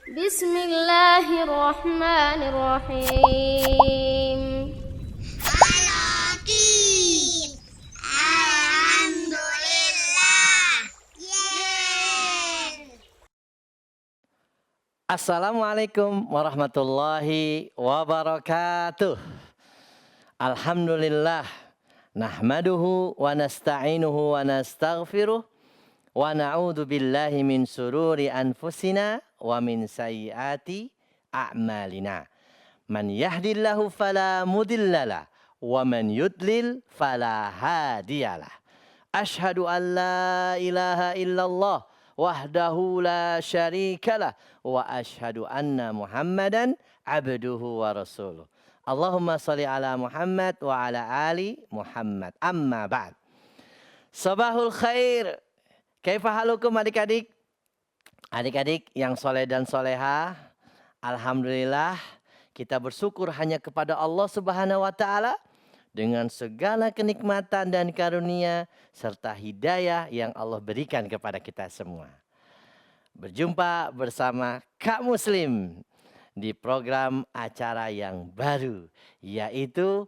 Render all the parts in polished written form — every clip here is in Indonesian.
Bismillahirrahmanirrahim. Halo Kids, Alhamdulillah. Yeay. Assalamualaikum warahmatullahi wabarakatuh. Alhamdulillah. Nahmaduhu wa nasta'inuhu wa nastaghfiruh. Wa na'udzu billahi min sururi anfusina wa min sayyiati a'malina. Man yahdillahu fala mudhillalah wa man yudlil fala hadiyalah. Asyhadu an la ilaha illallah wahdahu la syarikalah wa asyhadu anna Muhammadan abduhu wa rasuluh. Allahumma shalli ala Muhammad wa ala ali Muhammad. Amma ba'd. Sabahul khair. Kaifa halukum adik-adik? Adik-adik yang soleh dan soleha, alhamdulillah kita bersyukur hanya kepada Allah Subhanahu wa taala dengan segala kenikmatan dan karunia serta hidayah yang Allah berikan kepada kita semua. Berjumpa bersama Kak Muslim di program acara yang baru, yaitu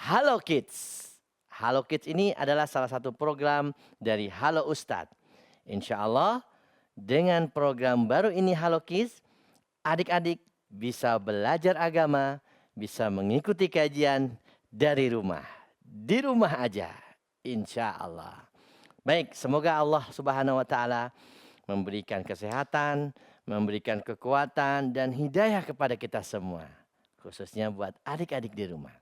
Halo Kids. Halo Kids ini adalah salah satu program dari Halo Ustadz. Insya Allah dengan program baru ini Halo Kids, adik-adik bisa belajar agama, bisa mengikuti kajian dari rumah. Di rumah aja, insya Allah. Baik, semoga Allah Subhanahu wa taala memberikan kesehatan, memberikan kekuatan dan hidayah kepada kita semua. Khususnya buat adik-adik di rumah.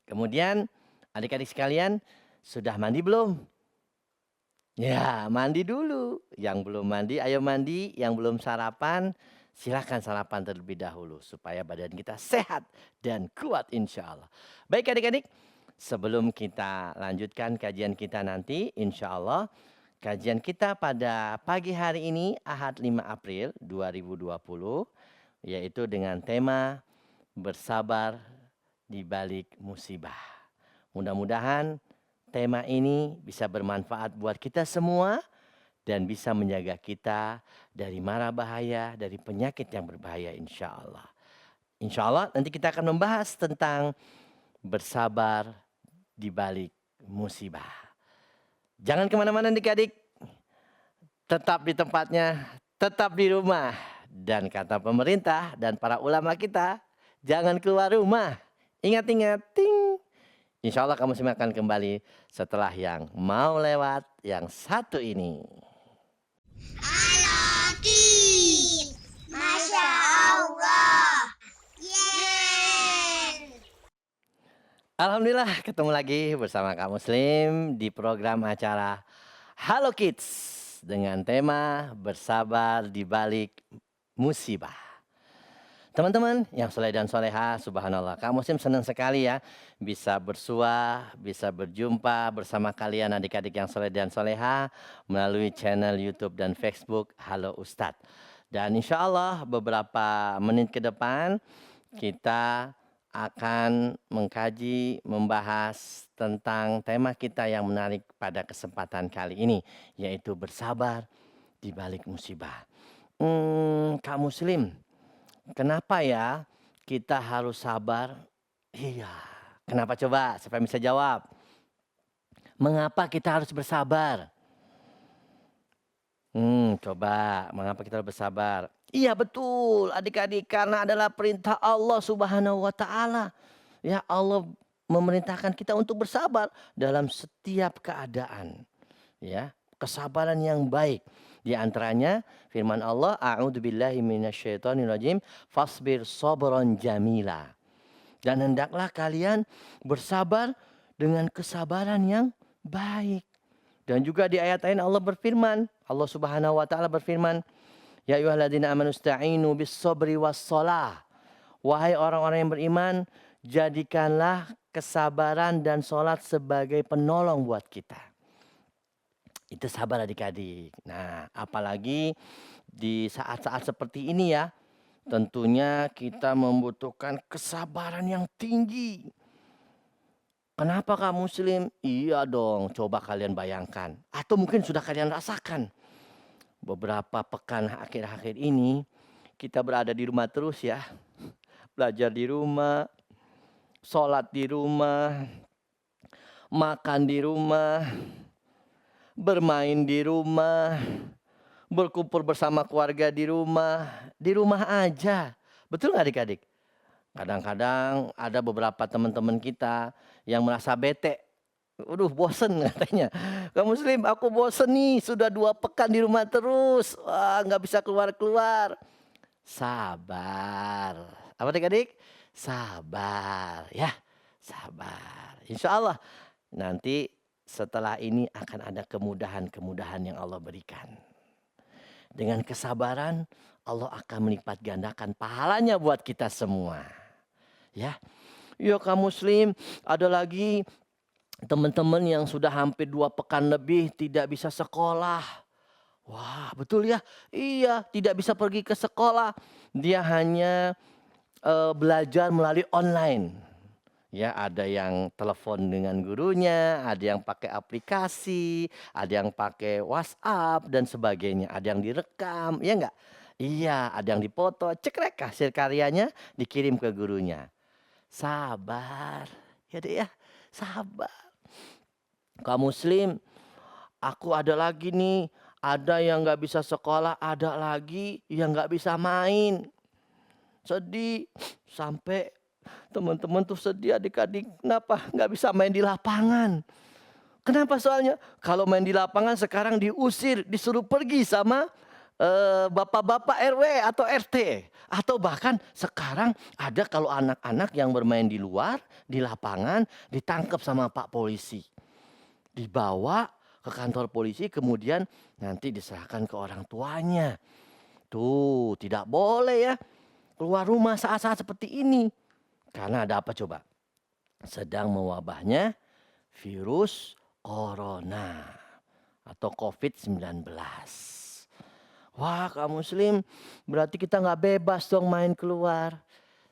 Kemudian adik-adik sekalian sudah mandi belum? Ya, mandi dulu. Yang belum mandi, ayo mandi. Yang belum sarapan, silakan sarapan terlebih dahulu. Supaya badan kita sehat dan kuat insya Allah. Baik adik-adik, sebelum kita lanjutkan kajian kita nanti, insya Allah. Kajian kita pada pagi hari ini, Ahad 5 April 2020. Yaitu dengan tema bersabar di balik musibah. Mudah-mudahan tema ini bisa bermanfaat buat kita semua dan bisa menjaga kita dari mara bahaya, dari penyakit yang berbahaya insya Allah. Insya Allah nanti kita akan membahas tentang bersabar di balik musibah. Jangan kemana-mana adik-adik, tetap di tempatnya, tetap di rumah. Dan kata pemerintah dan para ulama kita, jangan keluar rumah. Ingat-ingat, ting. Insya Allah kamu semua akan kembali setelah yang mau lewat yang satu ini. Halo Kids, Masya Allah. Yeay. Alhamdulillah ketemu lagi bersama Kak Muslim di program acara Halo Kids dengan tema bersabar di balik musibah. Teman-teman yang soleh dan soleha, subhanallah. Kak Muslim senang sekali ya bisa bersua, bisa berjumpa bersama kalian adik-adik yang soleh dan soleha melalui channel YouTube dan Facebook Halo Ustadz. Dan insya Allah beberapa menit ke depan kita akan mengkaji, membahas tentang tema kita yang menarik pada kesempatan kali ini, yaitu bersabar di balik musibah. Kak Muslim, kenapa ya kita harus sabar? Iya, kenapa coba? Siapa yang bisa jawab? Mengapa kita harus bersabar? Coba, mengapa kita harus bersabar? Iya betul, adik-adik, karena adalah perintah Allah Subhanahu wa taala. Ya, Allah memerintahkan kita untuk bersabar dalam setiap keadaan. Ya, kesabaran yang baik. Di antaranya firman Allah, a'udzubillahi minasyaitonirrajim, fasbir sabran jamila. Dan hendaklah kalian bersabar dengan kesabaran yang baik. Dan juga di ayat lain Allah berfirman, Allah Subhanahu wa taala berfirman, ya ayyuhalladzina amanu ista'inu bis sabri was shalah. Wahai orang-orang yang beriman, jadikanlah kesabaran dan salat sebagai penolong buat kita. Itu sabar adik-adik. Nah, apalagi di saat-saat seperti ini ya, tentunya kita membutuhkan kesabaran yang tinggi. Kenapa Kak Muslim? Iya dong, coba kalian bayangkan. Atau mungkin sudah kalian rasakan. beberapa pekan akhir-akhir ini kita berada di rumah terus ya. Belajar di rumah, sholat di rumah, makan di rumah, bermain di rumah, berkumpul bersama keluarga di rumah aja. Betul nggak adik-adik? Kadang-kadang ada beberapa teman-teman kita yang merasa bete. Waduh bosen katanya. Kamu Muslim, aku bosen nih. Sudah 2 pekan di rumah terus. Wah nggak bisa keluar-keluar. Sabar. Apa adik-adik? Sabar ya. Sabar. Insya Allah nanti setelah ini akan ada kemudahan-kemudahan yang Allah berikan. Dengan kesabaran Allah akan melipat gandakan pahalanya buat kita semua. Ya, ya kaum muslim, ada lagi teman-teman yang sudah hampir 2 pekan lebih tidak bisa sekolah. Wah, betul ya? Iya, tidak bisa pergi ke sekolah. Dia hanya belajar melalui online. Ya, ada yang telepon dengan gurunya, ada yang pakai aplikasi, ada yang pakai WhatsApp dan sebagainya. Ada yang direkam, ya enggak? Iya, ada yang dipoto, cekrek hasil karyanya dikirim ke gurunya. Sabar, ya dek ya, sabar. Kaum muslim, aku ada lagi nih, ada yang nggak bisa sekolah, ada lagi yang nggak bisa main. Sedih, sampai teman-teman tuh sedih adik-adik, kenapa nggak bisa main di lapangan? Kenapa soalnya? Kalau main di lapangan sekarang diusir, disuruh pergi sama bapak-bapak RW atau RT. Atau bahkan sekarang ada kalau anak-anak yang bermain di luar, di lapangan, ditangkap sama Pak Polisi. Dibawa ke kantor polisi, kemudian nanti diserahkan ke orang tuanya. Tuh, tidak boleh ya keluar rumah saat-saat seperti ini. Karena ada apa coba? Sedang mewabahnya virus corona atau COVID-19. Wah, kaum muslim, berarti kita nggak bebas dong main keluar.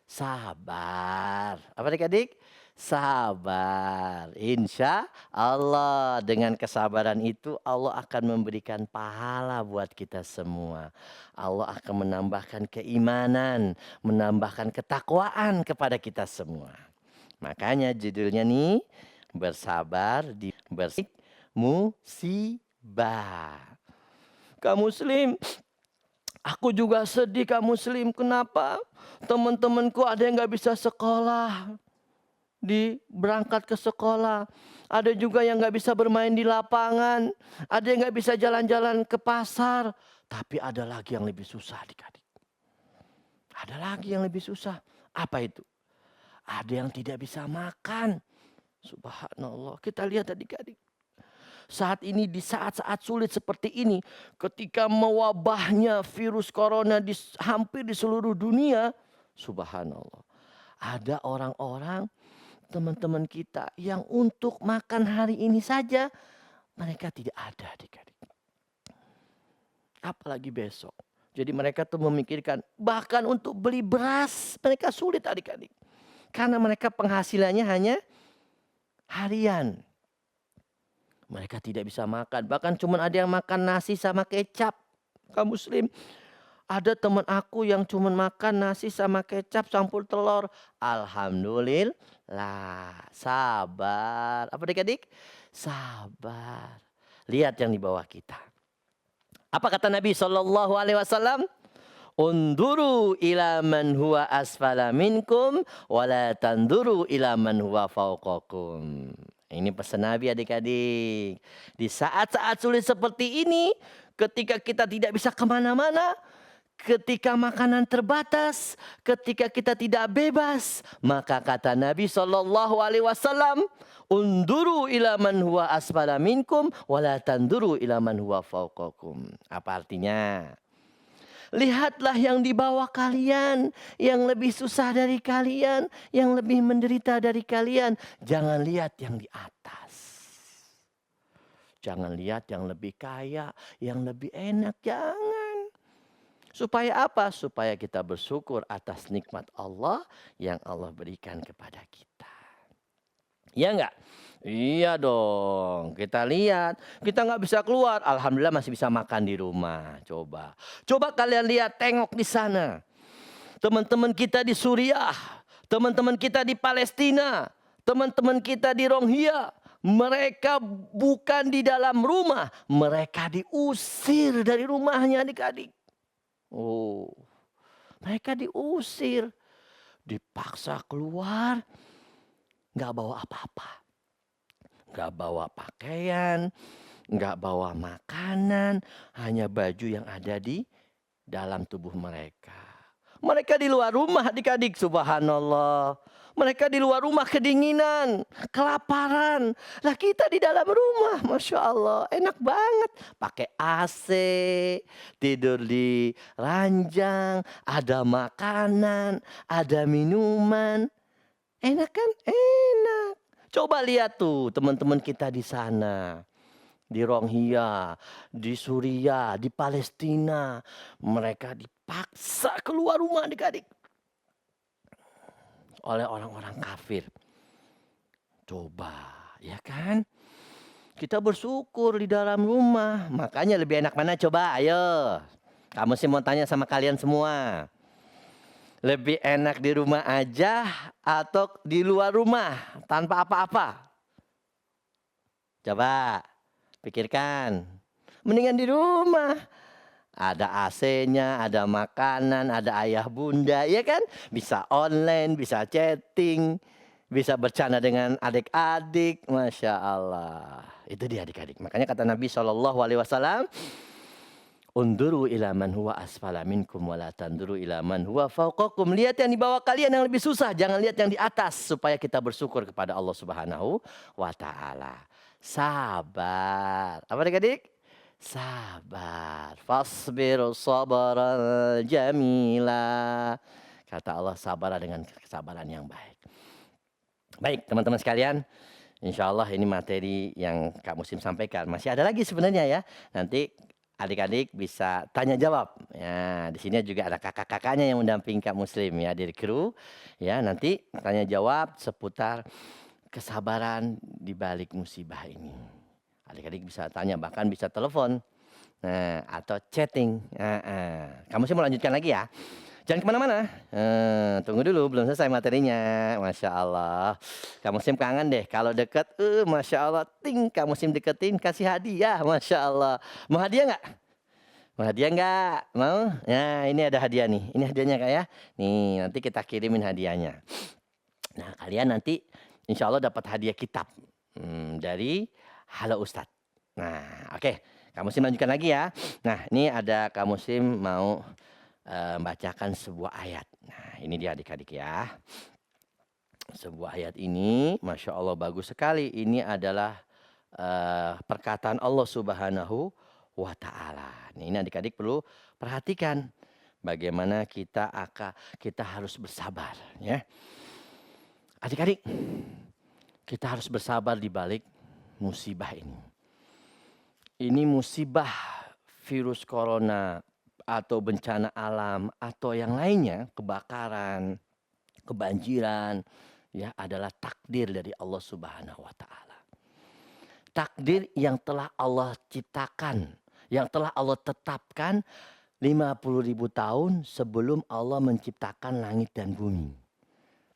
Sabar. Apa adik-adik? Sabar. Insya Allah dengan kesabaran itu Allah akan memberikan pahala buat kita semua. Allah akan menambahkan keimanan, menambahkan ketakwaan kepada kita semua. Makanya judulnya nih, bersabar di bersik musibah. Kaum muslim, aku juga sedih kaum muslim. Kenapa? Teman-temanku ada yang nggak bisa sekolah, berangkat ke sekolah. Ada juga yang nggak bisa bermain di lapangan. Ada yang nggak bisa jalan-jalan ke pasar. Tapi ada lagi yang lebih susah adik-adik. Ada lagi yang lebih susah. Apa itu? Ada yang tidak bisa makan. Subhanallah. Kita lihat adik-adik. Saat ini di saat-saat sulit seperti ini, ketika mewabahnya virus corona hampir di seluruh dunia, subhanallah. Ada orang-orang, teman-teman kita yang untuk makan hari ini saja mereka tidak ada adik-adik. Apalagi besok. Jadi mereka tuh memikirkan bahkan untuk beli beras mereka sulit adik-adik. Karena mereka penghasilannya hanya harian. Mereka tidak bisa makan. Bahkan cuma ada yang makan nasi sama kecap. Kaum muslim. Ada teman aku yang cuma makan nasi sama kecap campur telur. Alhamdulillah. Sabar. Apa adik-adik? Sabar. Lihat yang di bawah kita. Apa kata Nabi SAW? Unduru ila man huwa asfala minkum. Wala tanduru ila man huwa fauqakum. Ini pesan Nabi adik-adik. Di saat-saat sulit seperti ini, ketika kita tidak bisa kemana-mana, ketika makanan terbatas, ketika kita tidak bebas, maka kata Nabi SAW, unduru ila man huwa asfala minkum, wala tanduru ila man huwa fauqakum. Apa artinya? Lihatlah yang di bawah kalian, yang lebih susah dari kalian, yang lebih menderita dari kalian. Jangan lihat yang di atas. Jangan lihat yang lebih kaya, yang lebih enak. Jangan. Supaya apa? Supaya kita bersyukur atas nikmat Allah yang Allah berikan kepada kita. Iya nggak? Iya dong, kita lihat, kita nggak bisa keluar, alhamdulillah masih bisa makan di rumah. Coba, coba kalian lihat, tengok di sana, teman-teman kita di Suriah, teman-teman kita di Palestina, teman-teman kita di Rohingya, mereka bukan di dalam rumah, mereka diusir dari rumahnya adik-adik. Oh, mereka diusir, dipaksa keluar, nggak bawa apa-apa. Nggak bawa pakaian, nggak bawa makanan, hanya baju yang ada di dalam tubuh mereka. Mereka di luar rumah adik-adik, subhanallah. Mereka di luar rumah kedinginan, kelaparan. Lah kita di dalam rumah, Masya Allah, enak banget. Pakai AC, tidur di ranjang, ada makanan, ada minuman. Enak kan? Enak. Coba lihat tuh teman-teman kita di sana. Di Rohingya, di Suriah, di Palestina. Mereka dipaksa keluar rumah adik-adik. Oleh orang-orang kafir. Coba, ya kan? Kita bersyukur di dalam rumah. Makanya lebih enak mana coba, ayo. Kamu sih mau tanya sama kalian semua. Lebih enak di rumah aja atau di luar rumah tanpa apa-apa? Coba pikirkan. Mendingan di rumah. Ada AC-nya, ada makanan, ada ayah bunda, ya kan? Bisa online, bisa chatting, bisa bercanda dengan adik-adik. Masya Allah. Itu dia adik-adik. Makanya kata Nabi SAW, unduru ila man huwa asfala minkum wa la tanduru ila man huwa fawqakum. Lihat yang di bawah kalian yang lebih susah, jangan lihat yang di atas, supaya kita bersyukur kepada Allah Subhanahu wa taala. Sabar. Apa adik-adik? Sabar. Fasbir sabran jamila. Kata Allah, sabarlah dengan kesabaran yang baik. Baik, teman-teman sekalian, insya Allah ini materi yang Kak Muslim sampaikan. Masih ada lagi sebenarnya ya. Nanti adik-adik bisa tanya jawab. Ya, di sini juga ada kakak-kakaknya yang mendampingi Kak Muslim ya dari kru. Ya, nanti tanya jawab seputar kesabaran di balik musibah ini. Adik-adik bisa tanya, bahkan bisa telepon. Nah, atau chatting. Kak Muslim mau lanjutkan lagi ya. Jangan kemana-mana. Tunggu dulu, belum selesai materinya. Masya Allah. Kak Muslim kangen deh. Kalau deket, Masya Allah. Kak Muslim deketin, kasih hadiah. Masya Allah. Mau hadiah nggak? Mau hadiah nggak? Mau? Nah, ini ada hadiah nih. Ini hadiahnya Kak ya. Nih, nanti kita kirimin hadiahnya. Nah, kalian nanti insya Allah dapat hadiah kitab. Dari Halo Ustadz. Nah, oke. Kak Muslim lanjutkan lagi ya. Nah, ini ada Kak Muslim mau bacakan sebuah ayat. Nah, ini dia adik-adik ya. Sebuah ayat ini, Masya Allah bagus sekali. Ini adalah perkataan Allah Subhanahu wa Ta'ala. Ini adik-adik perlu perhatikan bagaimana kita harus bersabar. Ya, adik-adik, kita harus bersabar di balik musibah ini. Ini musibah virus corona atau bencana alam atau yang lainnya, kebakaran, kebanjiran, ya adalah takdir dari Allah Subhanahu wa taala. Takdir yang telah Allah ciptakan, yang telah Allah tetapkan 50.000 tahun sebelum Allah menciptakan langit dan bumi.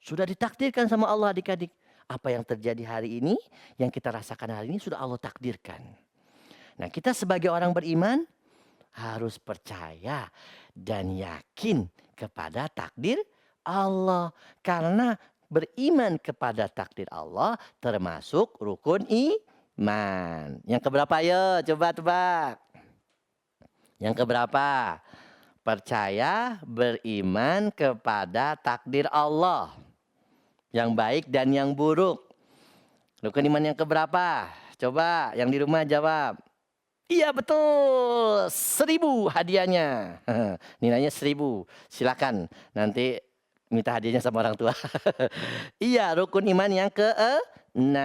Sudah ditakdirkan sama Allah adik-adik. Apa yang terjadi hari ini, yang kita rasakan hari ini sudah Allah takdirkan. Nah, kita sebagai orang beriman harus percaya dan yakin kepada takdir Allah. Karena beriman kepada takdir Allah termasuk rukun iman. Yang keberapa ya? Coba tebak. Yang keberapa? Percaya beriman kepada takdir Allah. Yang baik dan yang buruk. Rukun iman yang keberapa? Coba yang di rumah jawab. Iya betul, 1.000 hadiahnya. Nilainya 1.000. Silakan nanti minta hadiahnya sama orang tua. Iya, rukun iman yang ke-6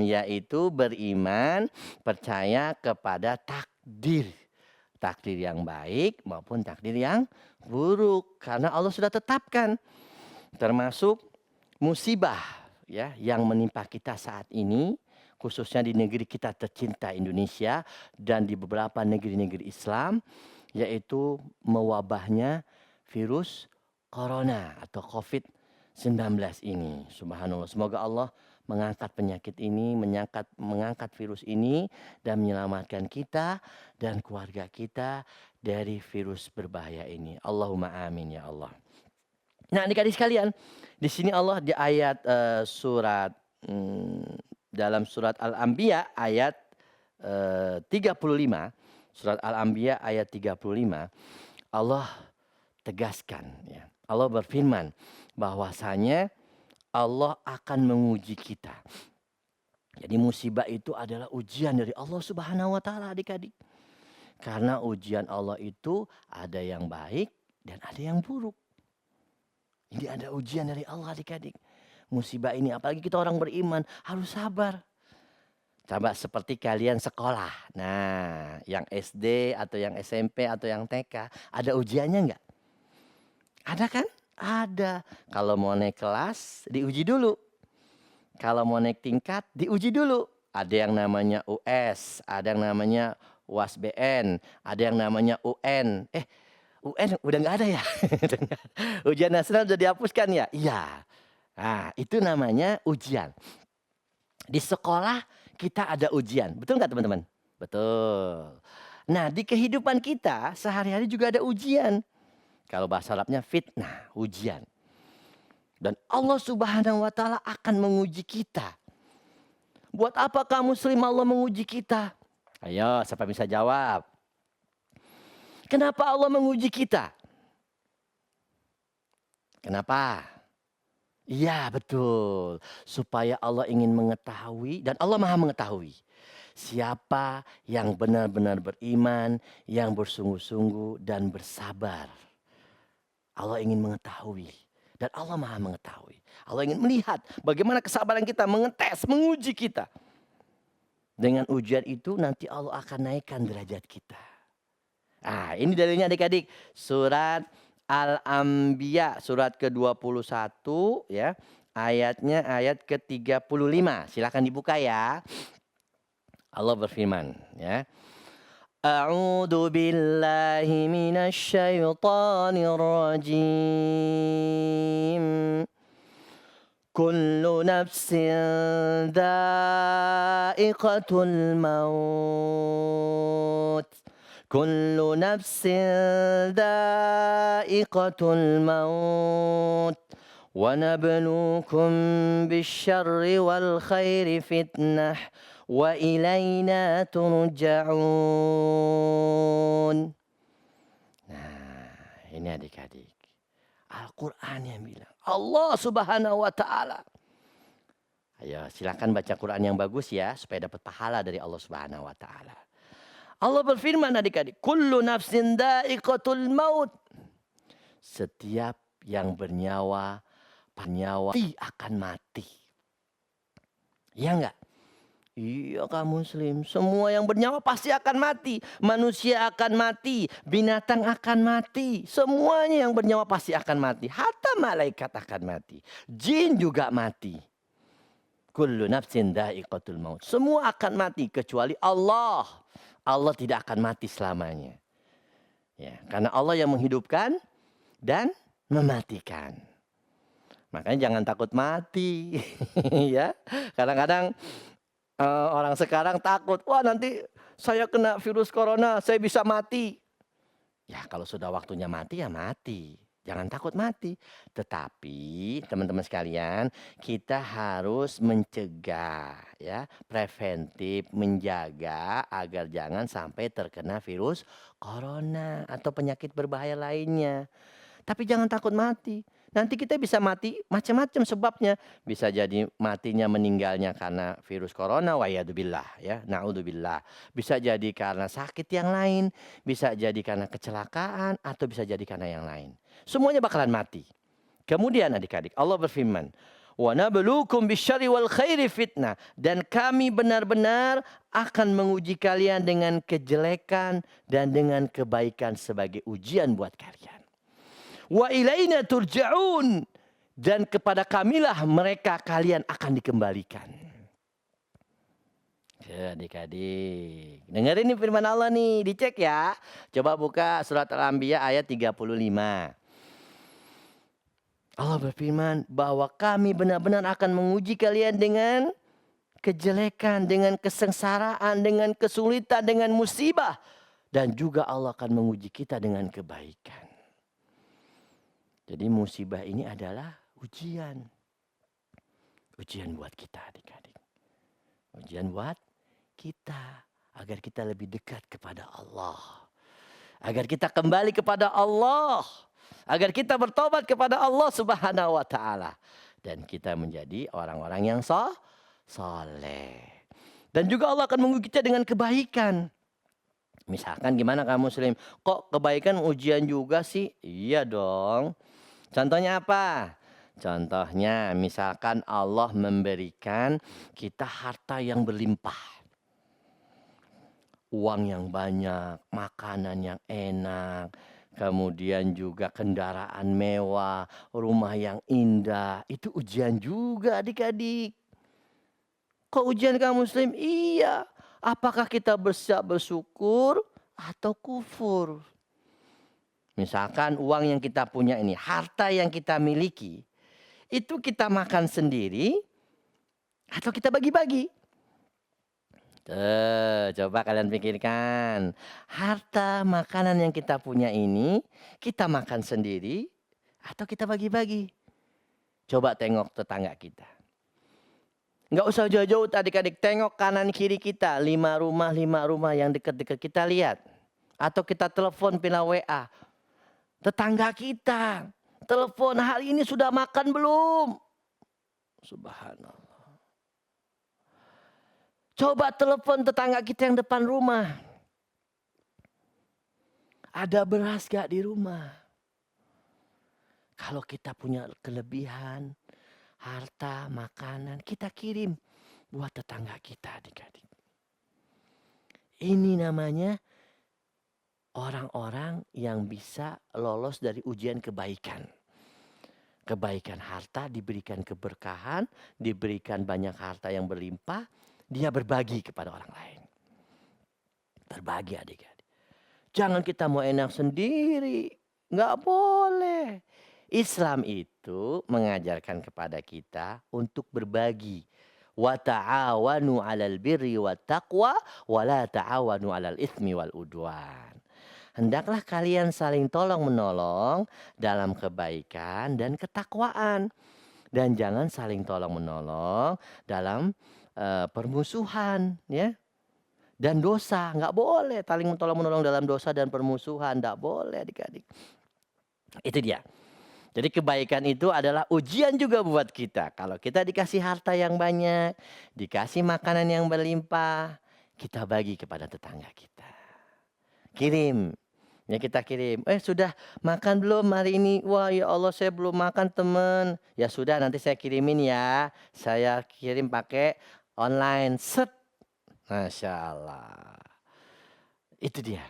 yaitu beriman, percaya kepada takdir. Takdir yang baik maupun takdir yang buruk. Karena Allah sudah tetapkan. Termasuk musibah ya yang menimpa kita saat ini, khususnya di negeri kita tercinta Indonesia dan di beberapa negeri-negeri Islam, yaitu mewabahnya virus corona atau COVID-19 ini. Subhanallah. Semoga Allah mengangkat penyakit ini, mengangkat virus ini dan menyelamatkan kita dan keluarga kita dari virus berbahaya ini. Allahumma amin ya Allah. Nah, adik-adik sekalian, di sini Allah di ayat dalam surat Al-Anbiya ayat 35, surat Al-Anbiya ayat 35, Allah tegaskan ya. Allah berfirman bahwasanya Allah akan menguji kita. Jadi musibah itu adalah ujian dari Allah Subhanahu wa taala, adik-adik. Karena ujian Allah itu ada yang baik dan ada yang buruk. Ini ada ujian dari Allah, adik-adik. Musibah ini apalagi kita orang beriman harus sabar. Coba seperti kalian sekolah. Nah, yang SD atau yang SMP atau yang TK, ada ujiannya enggak? Ada kan? Ada. Kalau mau naik kelas, diuji dulu. Kalau mau naik tingkat, diuji dulu. Ada yang namanya US, ada yang namanya UASBN, ada yang namanya UN. UN udah nggak ada ya? Ujian nasional sudah dihapuskan ya? Iya. Nah, itu namanya ujian. Di sekolah kita ada ujian. Betul nggak teman-teman? Betul. Nah, di kehidupan kita sehari-hari juga ada ujian. Kalau bahasa Arabnya fitnah, ujian. Dan Allah Subhanahu wa taala akan menguji kita. Buat apa kamu muslim Allah menguji kita? Ayo, siapa bisa jawab? Kenapa Allah menguji kita? Kenapa? Iya, betul. Supaya Allah ingin mengetahui dan Allah Maha mengetahui. Siapa yang benar-benar beriman, yang bersungguh-sungguh dan bersabar. Allah ingin mengetahui dan Allah Maha mengetahui. Allah ingin melihat bagaimana kesabaran kita, mengetes, menguji kita. Dengan ujian itu nanti Allah akan naikkan derajat kita. Nah, ini dalilnya adik-adik. Surat Al-Anbiya surat ke-21 ya. Ayatnya ayat ke-35. Silakan dibuka ya. Allah berfirman ya. A'udzu billahi minasy syaithanir rajim. Kullu nafsin dha'iqatul maut. Kullu nafsin dha'iqatul maut. Wa nabluukum bisyarri wal khairi fitnah. Wa ilaina turja'un. Nah, ini adik-adik. Al-Quran yang bilang. Allah Subhanahu wa ta'ala. Ayo silakan baca Quran yang bagus ya. Supaya dapat pahala dari Allah Subhanahu wa ta'ala. Allah berfirman adik-adik. Kullu nafsin dha'iqatul maut. Setiap yang bernyawa akan mati. Iya enggak? Iya kaum muslim, semua yang bernyawa pasti akan mati. Manusia akan mati, binatang akan mati. Semuanya yang bernyawa pasti akan mati. Hatta malaikat akan mati. Jin juga mati. Kullu nafsin dha'iqatul maut. Semua akan mati kecuali Allah. Allah tidak akan mati selamanya. Ya, karena Allah yang menghidupkan dan mematikan. Makanya jangan takut mati. Ya, kadang-kadang orang sekarang takut, wah nanti saya kena virus corona, saya bisa mati. Ya kalau sudah waktunya mati ya mati. Jangan takut mati. Tetapi teman-teman sekalian, kita harus mencegah ya, preventif, menjaga agar jangan sampai terkena virus corona atau penyakit berbahaya lainnya. Tapi jangan takut mati. Nanti kita bisa mati macam-macam sebabnya. Bisa jadi matinya meninggalnya karena virus corona, wa'iyadzubillah ya, na'udzubillah. Bisa jadi karena sakit yang lain, bisa jadi karena kecelakaan atau bisa jadi karena yang lain. Semuanya bakalan mati. Kemudian adik-adik, Allah berfirman, "Wa nabluukum bisyarri wal khairi fitnah." Dan kami benar-benar akan menguji kalian dengan kejelekan dan dengan kebaikan sebagai ujian buat kalian. Wa ilaina turja'un. dan kepada kamilah mereka kalian akan dikembalikan. Adik-adik, dengerin nih firman Allah nih, dicek ya. Coba buka surat Al-Anbiya ayat 35. Allah berfirman bahwa kami benar-benar akan menguji kalian dengan kejelekan, dengan kesengsaraan, dengan kesulitan, dengan musibah. Dan juga Allah akan menguji kita dengan kebaikan. Jadi musibah ini adalah ujian. Ujian buat kita adik-adik. Ujian buat kita. Agar kita lebih dekat kepada Allah. Agar kita kembali kepada Allah. Agar kita bertobat kepada Allah Subhanahu wa ta'ala. Dan kita menjadi orang-orang yang soleh. Dan juga Allah akan menguji kita dengan kebaikan. Misalkan gimana kamu muslim? Kok kebaikan ujian juga sih? Iya dong. Contohnya apa? Contohnya misalkan Allah memberikan kita harta yang berlimpah. Uang yang banyak, makanan yang enak, kemudian juga kendaraan mewah, rumah yang indah. Itu ujian juga adik-adik. Kok ujian kamu muslim? Iya. Apakah kita bersiap bersyukur atau kufur? Misalkan uang yang kita punya ini, harta yang kita miliki, itu kita makan sendiri atau kita bagi-bagi? Coba kalian pikirkan. Harta makanan yang kita punya ini, kita makan sendiri atau kita bagi-bagi? Coba tengok tetangga kita. Nggak usah jauh-jauh adik-adik, tengok kanan kiri kita. 5 rumah yang dekat-dekat kita lihat. Atau kita telepon pila WA. Tetangga kita, telepon, hari ini sudah makan belum? Subhanallah. Coba telepon tetangga kita yang depan rumah. Ada beras gak di rumah? Kalau kita punya kelebihan, harta, makanan, kita kirim buat tetangga kita adik-adik. Ini namanya orang-orang yang bisa lolos dari ujian kebaikan. Kebaikan harta diberikan keberkahan, diberikan banyak harta yang berlimpah, dia berbagi kepada orang lain. Berbagi adik-adik. Jangan kita mau enak sendiri, nggak boleh. Islam itu mengajarkan kepada kita untuk berbagi. Wa ta'awanu 'alal birri wat taqwa wa la ta'awanu 'alal itsmi wal udwan. Hendaklah kalian saling tolong-menolong dalam kebaikan dan ketakwaan. Dan jangan saling tolong-menolong dalam permusuhan. Ya. Dan dosa. Nggak boleh saling tolong-menolong dalam dosa dan permusuhan. Nggak boleh adik-adik. Itu dia. Jadi kebaikan itu adalah ujian juga buat kita. Kalau kita dikasih harta yang banyak, dikasih makanan yang berlimpah, kita bagi kepada tetangga kita. Kirim. Ya kita kirim. Sudah makan belum hari ini? Wah ya Allah saya belum makan teman. Ya sudah nanti saya kirimin ya. Saya kirim pakai online. Set. Masya Allah. Itu dia.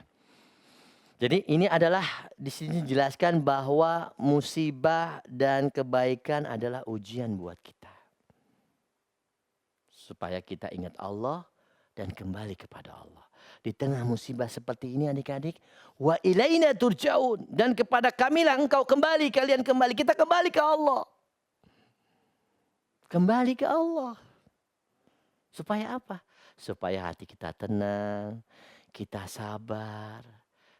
Jadi ini adalah di sini dijelaskan bahwa musibah dan kebaikan adalah ujian buat kita. Supaya kita ingat Allah dan kembali kepada Allah. Di tengah musibah seperti ini adik-adik, wa ilaina turja'un, dan kepada kamilah engkau kembali, kalian kembali, kita kembali ke Allah. Kembali ke Allah. Supaya apa? Supaya hati kita tenang, kita sabar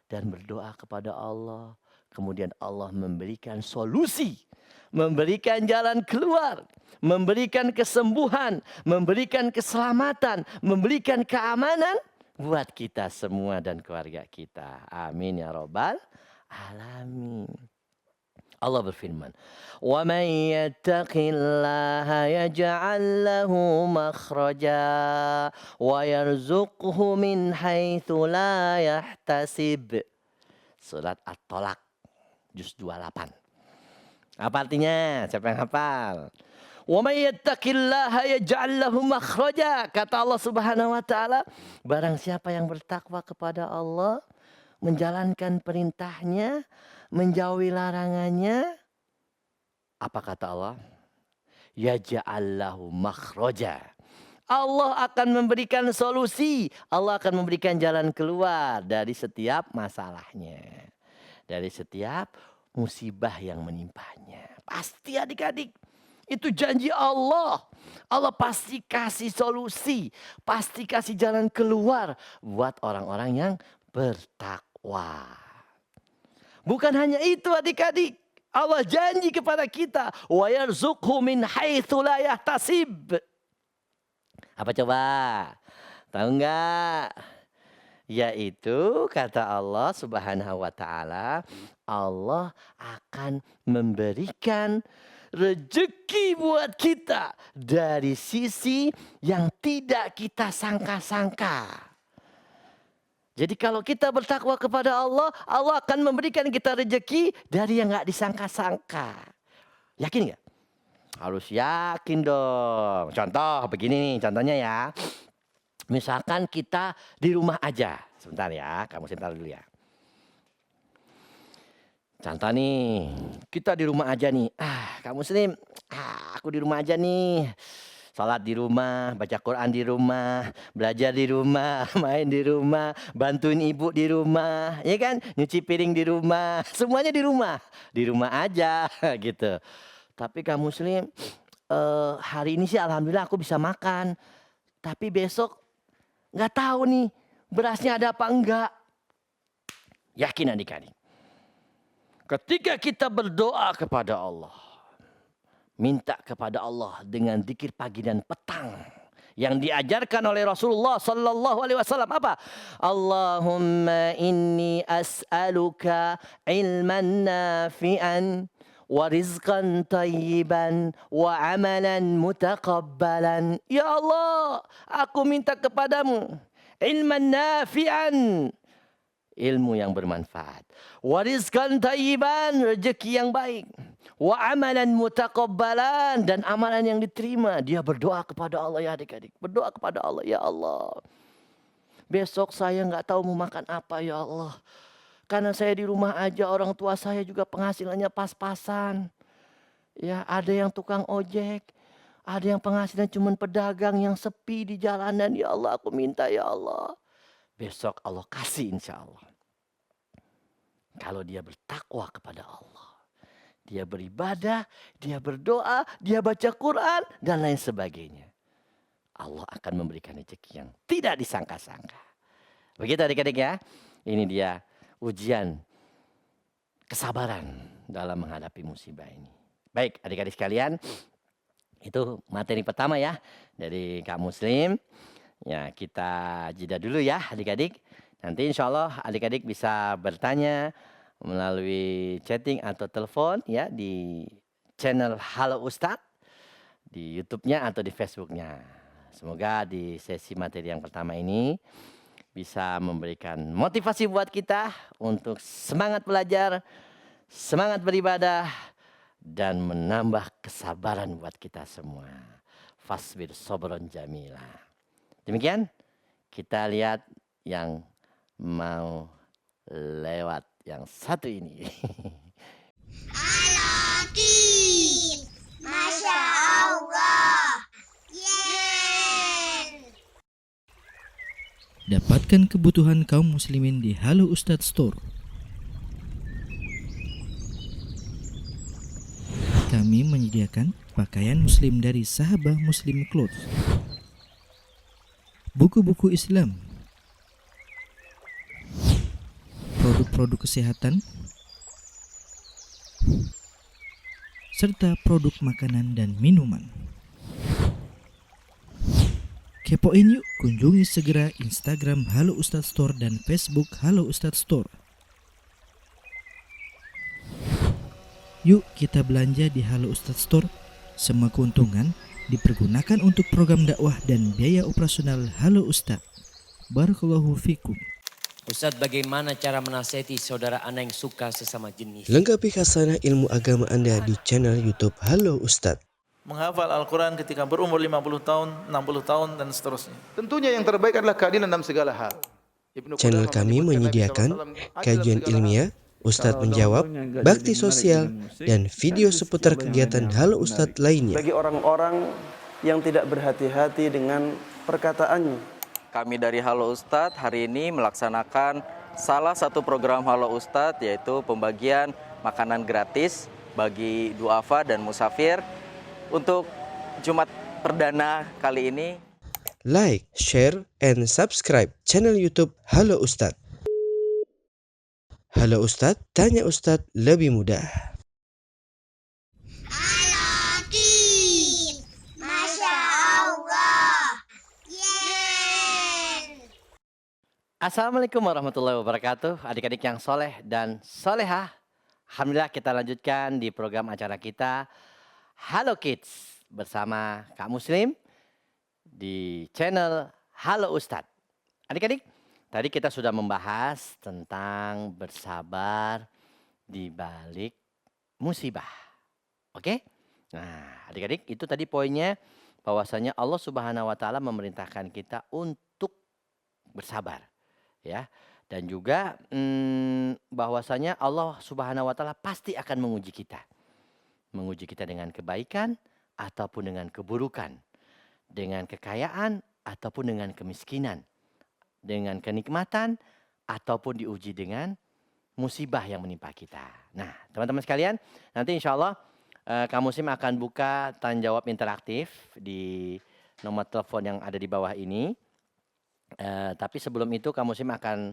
dan berdoa kepada Allah. Kemudian Allah memberikan solusi, memberikan jalan keluar, memberikan kesembuhan, memberikan keselamatan, memberikan keamanan buat kita semua dan keluarga kita. Amin ya rabbal alamin. Allah berfirman, "Wa may yattaqillaha yaj'al lahu makhraja wa yarzuqhu min haitsu la yahtasib." Surat At-Tolak juz 28. Apa artinya? Siapa yang hafal? Wa may yattaqillaha yaj'al lahu makhraja. Kata Allah Subhanahu wa taala, barang siapa yang bertakwa kepada Allah, menjalankan perintahnya, menjauhi larangannya, Apa kata Allah? Yaj'allahu makhraja. Allah akan memberikan solusi. Allah akan memberikan jalan keluar dari setiap masalahnya. Dari setiap musibah yang menimpanya. Pasti adik-adik. Itu janji Allah. Allah pasti kasih solusi. Pasti kasih jalan keluar buat orang-orang yang bertakwa. Bukan hanya itu adik-adik. Allah janji kepada kita. Wa yarzuqhu min haitsu la yahtasib. Apa coba? Tahu enggak? Yaitu kata Allah Subhanahu wa taala, Allah akan memberikan rezeki buat kita dari sisi yang tidak kita sangka-sangka. Jadi kalau kita bertakwa kepada Allah, Allah akan memberikan kita rezeki dari yang nggak disangka-sangka. Yakin nggak? Harus yakin dong. Contoh begini nih, contohnya ya. Misalkan kita di rumah aja. Sebentar ya, kamu sebentar dulu ya. Contoh nih, kita di rumah aja nih. Kamu Muslim, aku di rumah aja nih. Salat di rumah, baca Quran di rumah, belajar di rumah, main di rumah, bantuin ibu di rumah, ya kan? Nyuci piring di rumah, semuanya di rumah aja gitu. Tapi kamu Muslim, hari ini sih alhamdulillah aku bisa makan. Tapi besok nggak tahu nih berasnya ada apa enggak. Yakin adik-adik? Ketika kita berdoa kepada Allah, minta kepada Allah dengan zikir pagi dan petang yang diajarkan oleh Rasulullah sallallahu alaihi wasallam apa? Allahumma inni as'aluka ilman nafi'an wa rizqan tayyiban wa amalan mutaqabbalan. Ya Allah, aku minta kepadamu ilman nafi'an, ilmu yang bermanfaat. Wa rizqan tayyiban, rezeki yang baik. Wa amalan mutaqabbalan, dan amalan yang diterima. Dia berdoa kepada Allah ya adik-adik. Berdoa kepada Allah, ya Allah, besok saya nggak tahu mau makan apa ya Allah. Karena saya di rumah aja, orang tua saya juga penghasilannya pas-pasan. Ya, ada yang tukang ojek, ada yang penghasilan cuma pedagang yang sepi di jalanan. Ya Allah, aku minta ya Allah. Besok Allah kasih insya Allah. Kalau dia bertakwa kepada Allah, dia beribadah, dia berdoa, dia baca Quran, dan lain sebagainya, Allah akan memberikan rezeki yang tidak disangka-sangka. Begitu adik-adik ya. Ini dia ujian kesabaran dalam menghadapi musibah ini. Baik adik-adik sekalian, itu materi pertama ya dari Kak Muslim. Ya, kita jeda dulu ya adik-adik. Nanti insya Allah adik-adik bisa bertanya melalui chatting atau telepon ya di channel Halo Ustadz, di YouTube-nya atau di Facebook-nya. Semoga di sesi materi yang pertama ini bisa memberikan motivasi buat kita untuk semangat belajar, semangat beribadah, dan menambah kesabaran buat kita semua. Fasbir sobron jamila. Demikian kita lihat yang mau lewat yang satu ini. Halo Kids, Masya Allah. Yeay. Dapatkan kebutuhan kaum muslimin di Halo Ustadz Store. Kami menyediakan pakaian muslim dari Sahabah Muslim Clothes, buku-buku Islam, produk-produk kesehatan, serta produk makanan dan minuman. Kepoin yuk, kunjungi segera Instagram Halo Ustadz Store dan Facebook Halo Ustadz Store. Yuk kita belanja di Halo Ustadz Store. Semua keuntungan dipergunakan untuk program dakwah dan biaya operasional Halo Ustadz. Barakallahu fikum. Ustadz, bagaimana cara menasihati saudara Anda yang suka sesama jenis? Lengkapi khasanah ilmu agama Anda di channel YouTube Halo Ustadz. Menghafal Al-Quran ketika berumur 50 tahun, 60 tahun, dan seterusnya. Tentunya yang terbaik adalah keadilan dalam segala hal. Channel kami menyediakan kajian ilmiah, Ustadz menjawab, bakti sosial, dan video seputar kegiatan Halo Ustadz lainnya. Bagi orang-orang yang tidak berhati-hati dengan perkataannya. Kami dari Halo Ustadz hari ini melaksanakan salah satu program Halo Ustadz, yaitu pembagian makanan gratis bagi duafa dan musafir untuk Jumat perdana kali ini. Like, share, and subscribe channel YouTube Halo Ustadz. Halo Ustadz, tanya Ustadz lebih mudah. Halo Kids. Masya Allah. Yes. Assalamualaikum warahmatullahi wabarakatuh. Adik-adik yang soleh dan solehah. Alhamdulillah kita lanjutkan di program acara kita Halo Kids bersama Kak Muslim di channel Halo Ustadz. Adik-adik, tadi kita sudah membahas tentang bersabar di balik musibah. Oke? Nah, adik-adik itu tadi poinnya bahwasanya Allah Subhanahu wa taala memerintahkan kita untuk bersabar, ya. Dan juga bahwasanya Allah Subhanahu wa taala pasti akan menguji kita. Menguji kita dengan kebaikan ataupun dengan keburukan. Dengan kekayaan ataupun dengan kemiskinan. Dengan kenikmatan ataupun diuji dengan musibah yang menimpa kita. Nah, teman-teman sekalian, nanti insya Allah Kak Muslim akan buka tanya jawab interaktif di nomor telepon yang ada di bawah ini. Tapi sebelum itu Kak Muslim akan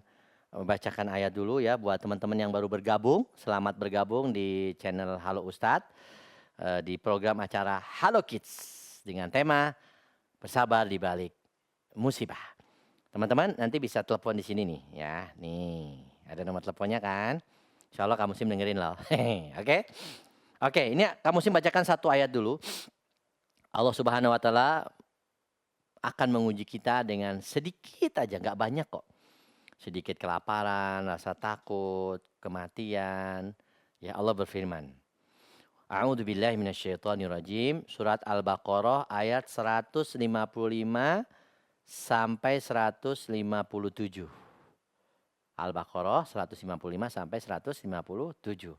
bacakan ayat dulu ya buat teman-teman yang baru bergabung. Selamat bergabung di channel Halo Ustadz di program acara Halo Kids dengan tema bersabar di balik musibah. Teman-teman nanti bisa telepon di sini nih ya. Nih ada nomor teleponnya kan. Insya Allah Kak Muslim dengerin loh. Oke. Oke, ini Kak Muslim bacakan satu ayat dulu. Allah Subhanahu wa taala akan menguji kita dengan sedikit aja, nggak banyak kok. Sedikit kelaparan, rasa takut, kematian. Ya Allah berfirman. A'udzubillahi minasyaitonirrajim. Surat Al-Baqarah ayat 155 sampai 157. Al-Baqarah 155 sampai 157.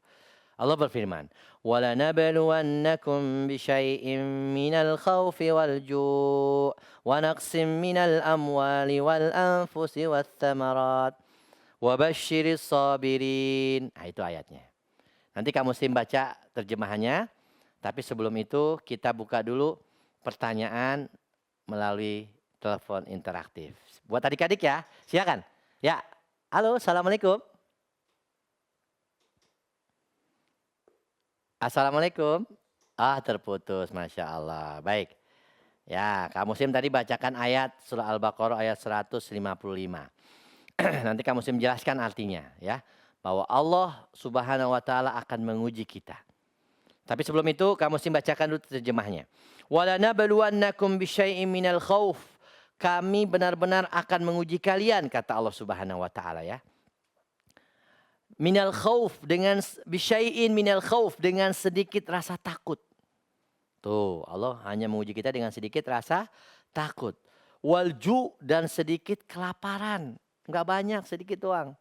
Allah berfirman, وَلَنَبْلُوَنَّكُمْ بِشَيْءٍ مِّنَ الْخَوْفِ وَالْجُوعِ وَنَقْصٍ مِّنَ الْأَمْوَالِ وَالْأَنفُسِ وَالثَّمَرَاتِ وَبَشِّرِ الصَّابِرِينَ. Nah, itu ayatnya. Nanti Kak Muslim baca terjemahannya. Tapi sebelum itu kita buka dulu pertanyaan melalui telepon interaktif. Buat adik-adik ya, silakan. Ya, halo, assalamualaikum. Assalamualaikum. Terputus, Masya Allah. Baik. Ya, Kak Muslim tadi bacakan ayat surah Al-Baqarah ayat 155. Nanti Kak Muslim jelaskan artinya ya. Bahwa Allah Subhanahu wa taala akan menguji kita. Tapi sebelum itu Kak Muslim bacakan dulu terjemahnya. وَلَنَبْلُوَنَّكُمْ بِشَيْءٍ مِّنَ الْخَوْفِ. Kami benar-benar akan menguji kalian kata Allah Subhanahu wa taala ya. Minal khauf dengan bisyai'in minal khauf dengan sedikit rasa takut. Tuh, Allah hanya menguji kita dengan sedikit rasa takut. Walju dan sedikit kelaparan. Enggak banyak, sedikit doang.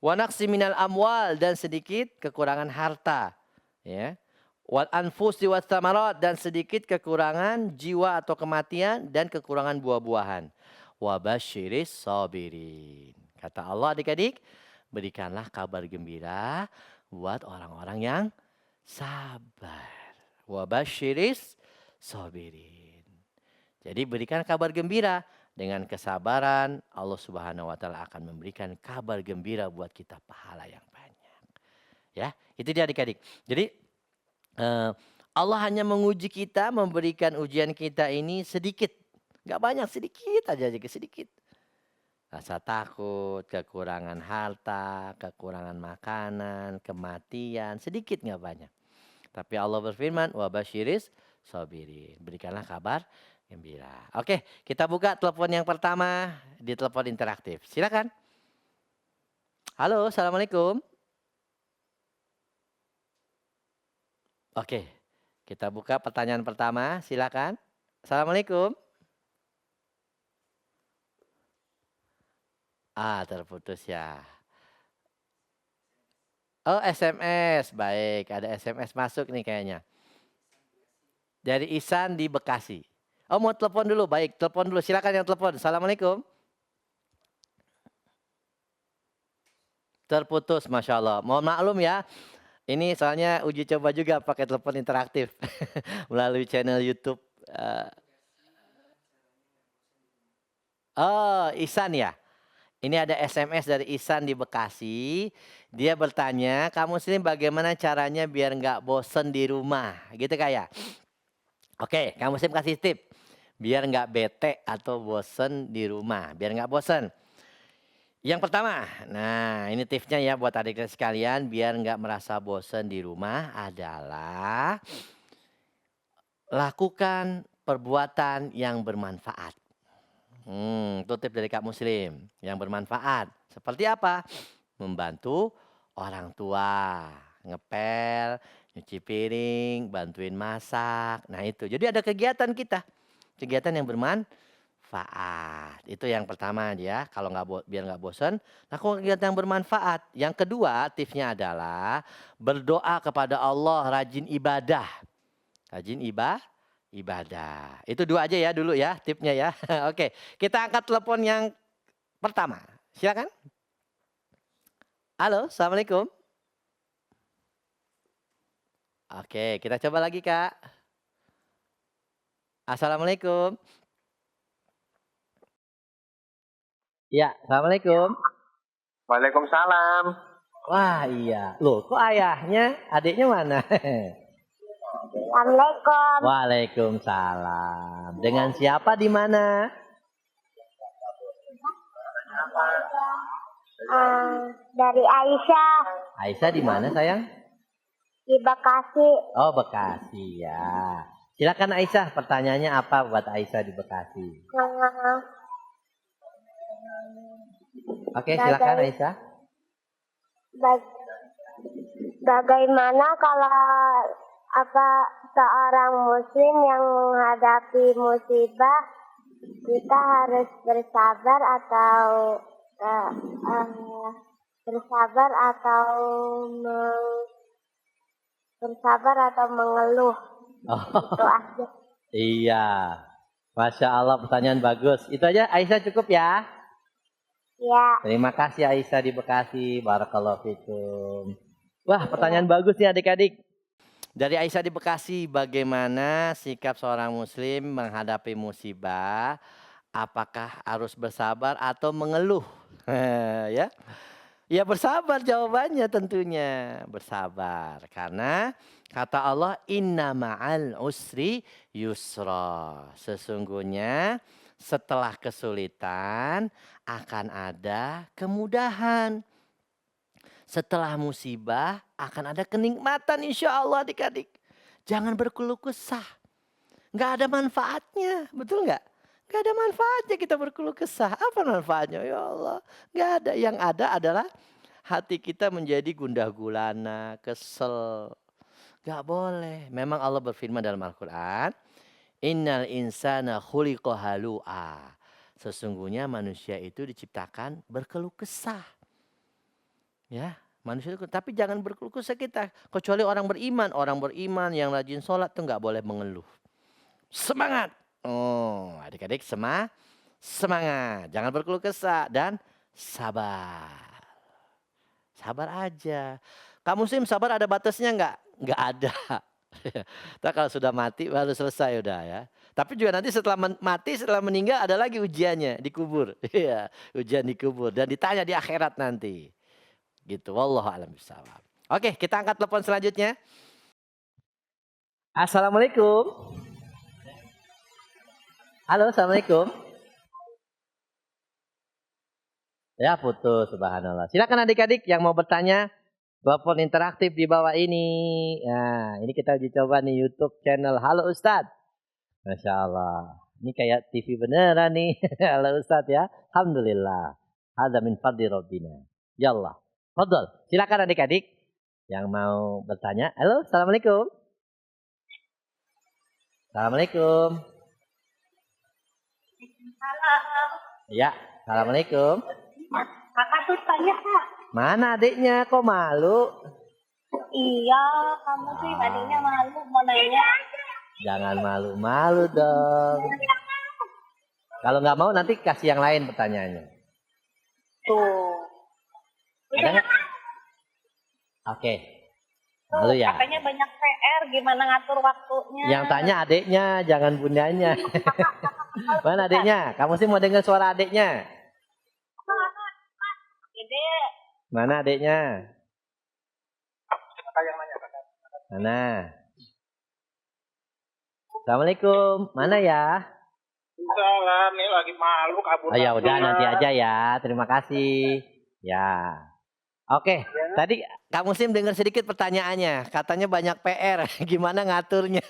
Wa naqsi minal amwal dan sedikit kekurangan harta, ya. Wal anfusi was samarat dan sedikit kekurangan jiwa atau kematian dan kekurangan buah-buahan. Wa basyiris sabirin. Kata Allah adik-adik, berikanlah kabar gembira buat orang-orang yang sabar. Wa basyiris sabirin. Jadi berikan kabar gembira. Dengan kesabaran Allah Subhanahu wa taala akan memberikan kabar gembira buat kita pahala yang banyak. Ya, itu dia adik-adik. Jadi Allah hanya menguji kita, memberikan ujian kita ini sedikit. Enggak banyak, sedikit aja sedikit. Rasa takut, kekurangan harta, kekurangan makanan, kematian, sedikit enggak banyak. Tapi Allah berfirman, wa basyiris sabirin. Berikanlah kabar gembira. Oke, kita buka telepon yang pertama di telepon interaktif. Silakan. Halo, assalamualaikum. Oke, kita buka pertanyaan pertama. Silakan. Assalamualaikum. Terputus ya. Oh, SMS. Baik, ada SMS masuk nih kayaknya. Dari Ihsan di Bekasi. Oh, mau telepon dulu. Baik, telepon dulu. Silakan yang telepon. Assalamualaikum. Terputus, Masya Allah. Mohon maklum ya. Ini soalnya uji coba juga pakai telepon interaktif melalui channel YouTube. Oh, Ihsan ya. Ini ada SMS dari Ihsan di Bekasi. Dia bertanya, kamu muslim bagaimana caranya biar nggak bosen di rumah? Gitu kayak. Oke, kamu muslim kasih tip. Biar nggak bete atau bosen di rumah. Biar nggak bosen. Yang pertama, nah ini tipsnya ya buat adik-adik sekalian. Biar nggak merasa bosen di rumah adalah lakukan perbuatan yang bermanfaat. Itu tip dari Kak Muslim yang bermanfaat. Seperti apa? Membantu orang tua, ngepel, nyuci piring, bantuin masak. Nah itu. Jadi ada kegiatan kita, kegiatan yang bermanfaat. Itu yang pertama ya. Kalau biar nggak bosan, lakukan kegiatan yang bermanfaat. Yang kedua tipsnya adalah berdoa kepada Allah, rajin ibadah, rajin ibadah. Itu dua aja ya dulu ya tipnya ya. Oke, kita angkat telepon yang pertama. Silakan. Halo, Assalamualaikum. Oke, kita coba lagi Kak. Assalamualaikum. Ya, Assalamualaikum. Waalaikumsalam. Wah iya. Loh kok ayahnya, adiknya mana? Assalamualaikum. Waalaikumsalam. Dengan siapa di mana? Dari Aisyah Aisyah di mana sayang? di Bekasi. Oh Bekasi ya. Silakan Aisyah, pertanyaannya apa buat Aisyah di Bekasi? Oke, silakan Aisyah. Bagaimana kalau seorang muslim yang menghadapi musibah, kita harus bersabar atau mengeluh? Itu aja. Iya. Masya Allah, pertanyaan bagus. Itu aja Aisyah cukup ya? Ya. Terima kasih Aisyah di Bekasi. Barakallahu fikum. Wah, pertanyaan bagus nih adik-adik. Dari Aisyah di Bekasi, bagaimana sikap seorang muslim menghadapi musibah? Apakah harus bersabar atau mengeluh? Ya. Ya bersabar jawabannya tentunya. Bersabar. Karena kata Allah, inna ma'al usri yusra. Sesungguhnya setelah kesulitan akan ada kemudahan. Setelah musibah akan ada kenikmatan insya Allah adik-adik. Jangan berkeluh kesah. Nggak ada manfaatnya, betul nggak? Nggak ada manfaatnya kita berkeluh kesah. Apa manfaatnya? Ya Allah, nggak ada. Yang ada adalah hati kita menjadi gundah gulana, kesel. Nggak boleh. Memang Allah berfirman dalam Al-Quran, innal insana khuliqa halu'a. Sesungguhnya manusia itu diciptakan berkeluh kesah. Ya, manusia itu, tapi jangan berkeluh kesah kita. Kecuali orang beriman yang rajin sholat tuh nggak boleh mengeluh. Semangat. Oh, adik-adik semangat. Jangan berkeluh kesah dan sabar. Sabar aja. Kamu muslim sabar ada batasnya nggak? Nggak ada. Nah, kalau sudah mati baru selesai udah ya. Tapi juga nanti setelah mati, setelah meninggal ada lagi ujiannya dikubur. Iya, ujian dikubur dan ditanya di akhirat nanti. Gitu, wallahu a'lam bishawab. Oke, kita angkat telepon selanjutnya. Assalamualaikum. Halo, assalamualaikum. Ya putus, subhanallah. Silakan adik-adik yang mau bertanya, telepon interaktif di bawah ini. Nah, ini kita uji coba nih YouTube channel Halo Ustadz. Masya Allah. Ini kayak TV beneran nih. Halo Ustadz ya. Alhamdulillah. Hadza min fadli Rabbina. Yallah. Fadol. Silakan adik-adik yang mau bertanya. Halo, assalamualaikum. Assalamualaikum. Halo. Ya, assalamualaikum. Kakak tuh tanya Kak. Mana adiknya? Kok malu? Iya, kamu sih adiknya malu mau nanya. Jangan malu-malu dong. Kalau nggak mau nanti kasih yang lain pertanyaannya. Tuh. Ada nggak? Oke. Malu ya? Katanya banyak PR, gimana ngatur waktunya? Yang tanya adiknya, jangan bundanya. Mana adiknya? Kamu sih mau dengar suara adiknya? Jadi, Mana adiknya? Mana? Assalamualaikum. Mana ya? Salam, nih lagi malu kabur. Oh ya udah nanti aja ya. Terima kasih. Ya. Oke, tadi Kak Muslim dengar sedikit pertanyaannya. Katanya banyak PR. Gimana ngaturnya?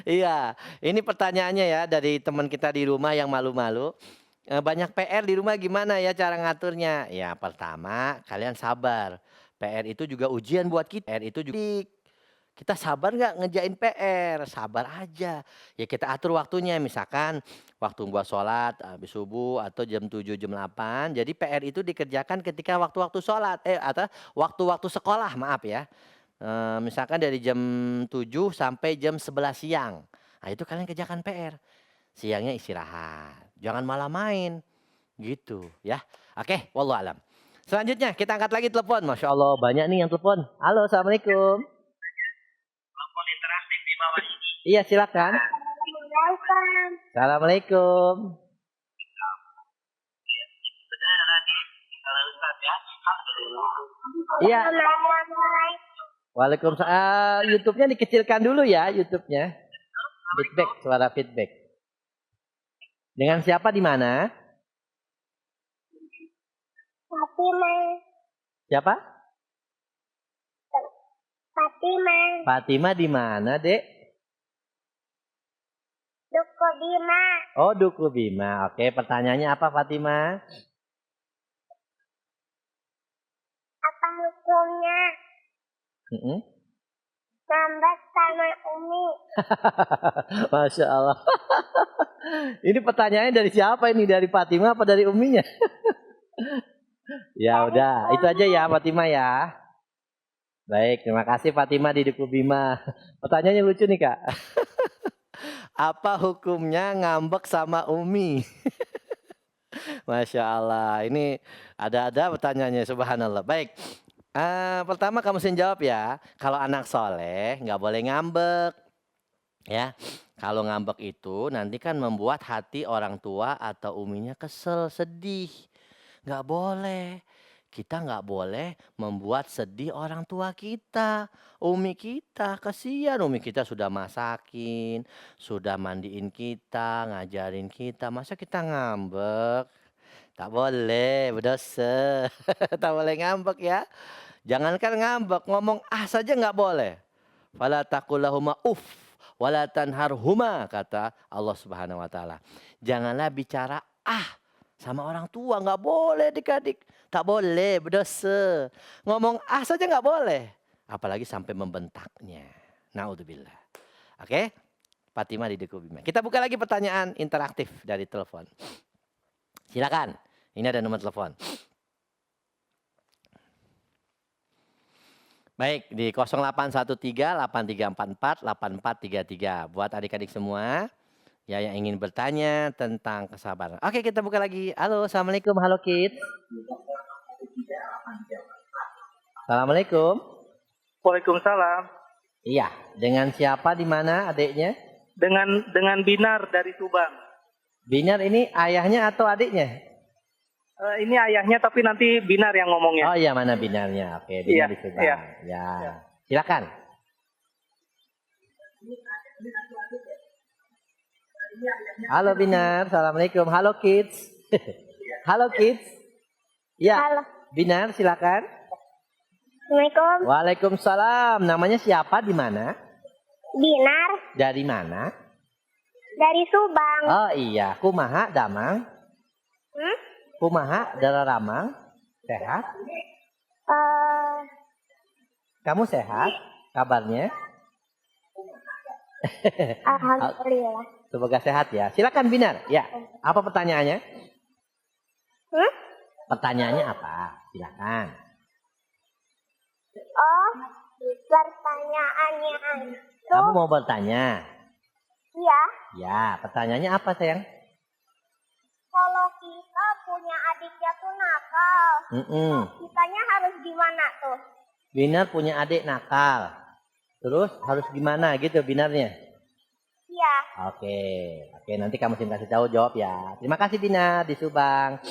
Iya, ini pertanyaannya ya dari teman kita di rumah yang malu-malu. Banyak PR di rumah gimana ya cara ngaturnya? Ya pertama kalian sabar. PR itu juga ujian buat kita. PR itu juga kita sabar nggak ngejain PR? Sabar aja. Ya kita atur waktunya. Misalkan waktu buat sholat habis subuh atau jam 7 jam 8. Jadi PR itu dikerjakan ketika waktu-waktu sholat. Atau waktu-waktu sekolah maaf ya. Misalkan dari jam 7 sampai jam 11 siang. Nah itu kalian kerjakan PR. Siangnya istirahat. Jangan malah main. Gitu ya. Oke, wallahu alam. Selanjutnya kita angkat lagi telepon. Masya Allah banyak nih yang telepon. Halo, assalamualaikum. Iya silakan. Assalamualaikum. Iya. Waalaikumsalam. YouTube-nya dikecilkan dulu ya, YouTube-nya. Feedback, suara feedback. Dengan siapa di mana? Fatima. Siapa? Fatima. Fatima di mana, Dek? Duku Bima. Oh, Duku Bima. Oke, pertanyaannya apa, Fatima? Apa hukumnya ngambek sama Umi? Masya Allah. Ini pertanyaannya dari siapa ini? Dari Fatima apa dari Uminya? Ya udah, itu aja ya Fatima ya. Baik, terima kasih Fatima di Duku Bima. Pertanyaannya lucu nih Kak. Apa hukumnya ngambek sama Umi? Masya Allah, ini ada pertanyaannya, subhanallah. Baik, pertama kamu mesti jawab ya. Kalau anak soleh nggak boleh ngambek, ya. Kalau ngambek itu nanti kan membuat hati orang tua atau uminya kesel, sedih. Nggak boleh. Kita nggak boleh membuat sedih orang tua kita, umi kita. Kasihan umi kita sudah masakin, sudah mandiin kita, ngajarin kita. Masa kita ngambek? Tak boleh, berdosa. Tak boleh ngambek ya. Jangankan ngambek, ngomong saja nggak boleh. Fala taqulahuma wala tanharhuma, kata Allah Subhanahu wa taala. Janganlah bicara sama orang tua, nggak boleh adik-adik. Tak boleh, berdosa. Ngomong saja nggak boleh. Apalagi sampai membentaknya. Naudzubillah. Oke, Fatima di Duku Bima. Kita buka lagi pertanyaan interaktif dari telepon. Silakan. Ini ada nomor telepon. Baik, di 0813-8344-8433. Buat adik-adik semua ya yang ingin bertanya tentang kesabaran. Oke, kita buka lagi. Halo, assalamualaikum, halo kids. Assalamualaikum. Waalaikumsalam. Iya, dengan siapa di mana adiknya? Dengan Binar dari Subang. Binar ini ayahnya atau adiknya? Ini ayahnya tapi nanti Binar yang ngomongnya. Oh iya, mana Binarnya? Oke, Binar di Subang. Iya. Ya. Silakan. Halo Binar, assalamualaikum. Halo kids. Halo kids. Ya, Halo. Binar silakan. Assalamualaikum. Waalaikumsalam. Namanya siapa di mana? Binar Dari mana? dari Subang. Oh iya, kumaha damang? Kumaha dararamang? Sehat? Kamu sehat? Kabarnya? Alhamdulillah. Semoga sehat ya. Silakan Binar. Ya. Apa pertanyaannya? Pertanyaannya apa? Silakan. Oh, pertanyaannya itu, Kamu mau bertanya? ya, Ya, pertanyaannya apa sayang? kalau kita punya adiknya tuh nakal, kitanya harus gimana tuh? Binar punya adik nakal. Terus harus gimana gitu binarnya? Iya. Oke, nanti kamu kasih tahu jawab ya. Terima kasih Binar di Subang.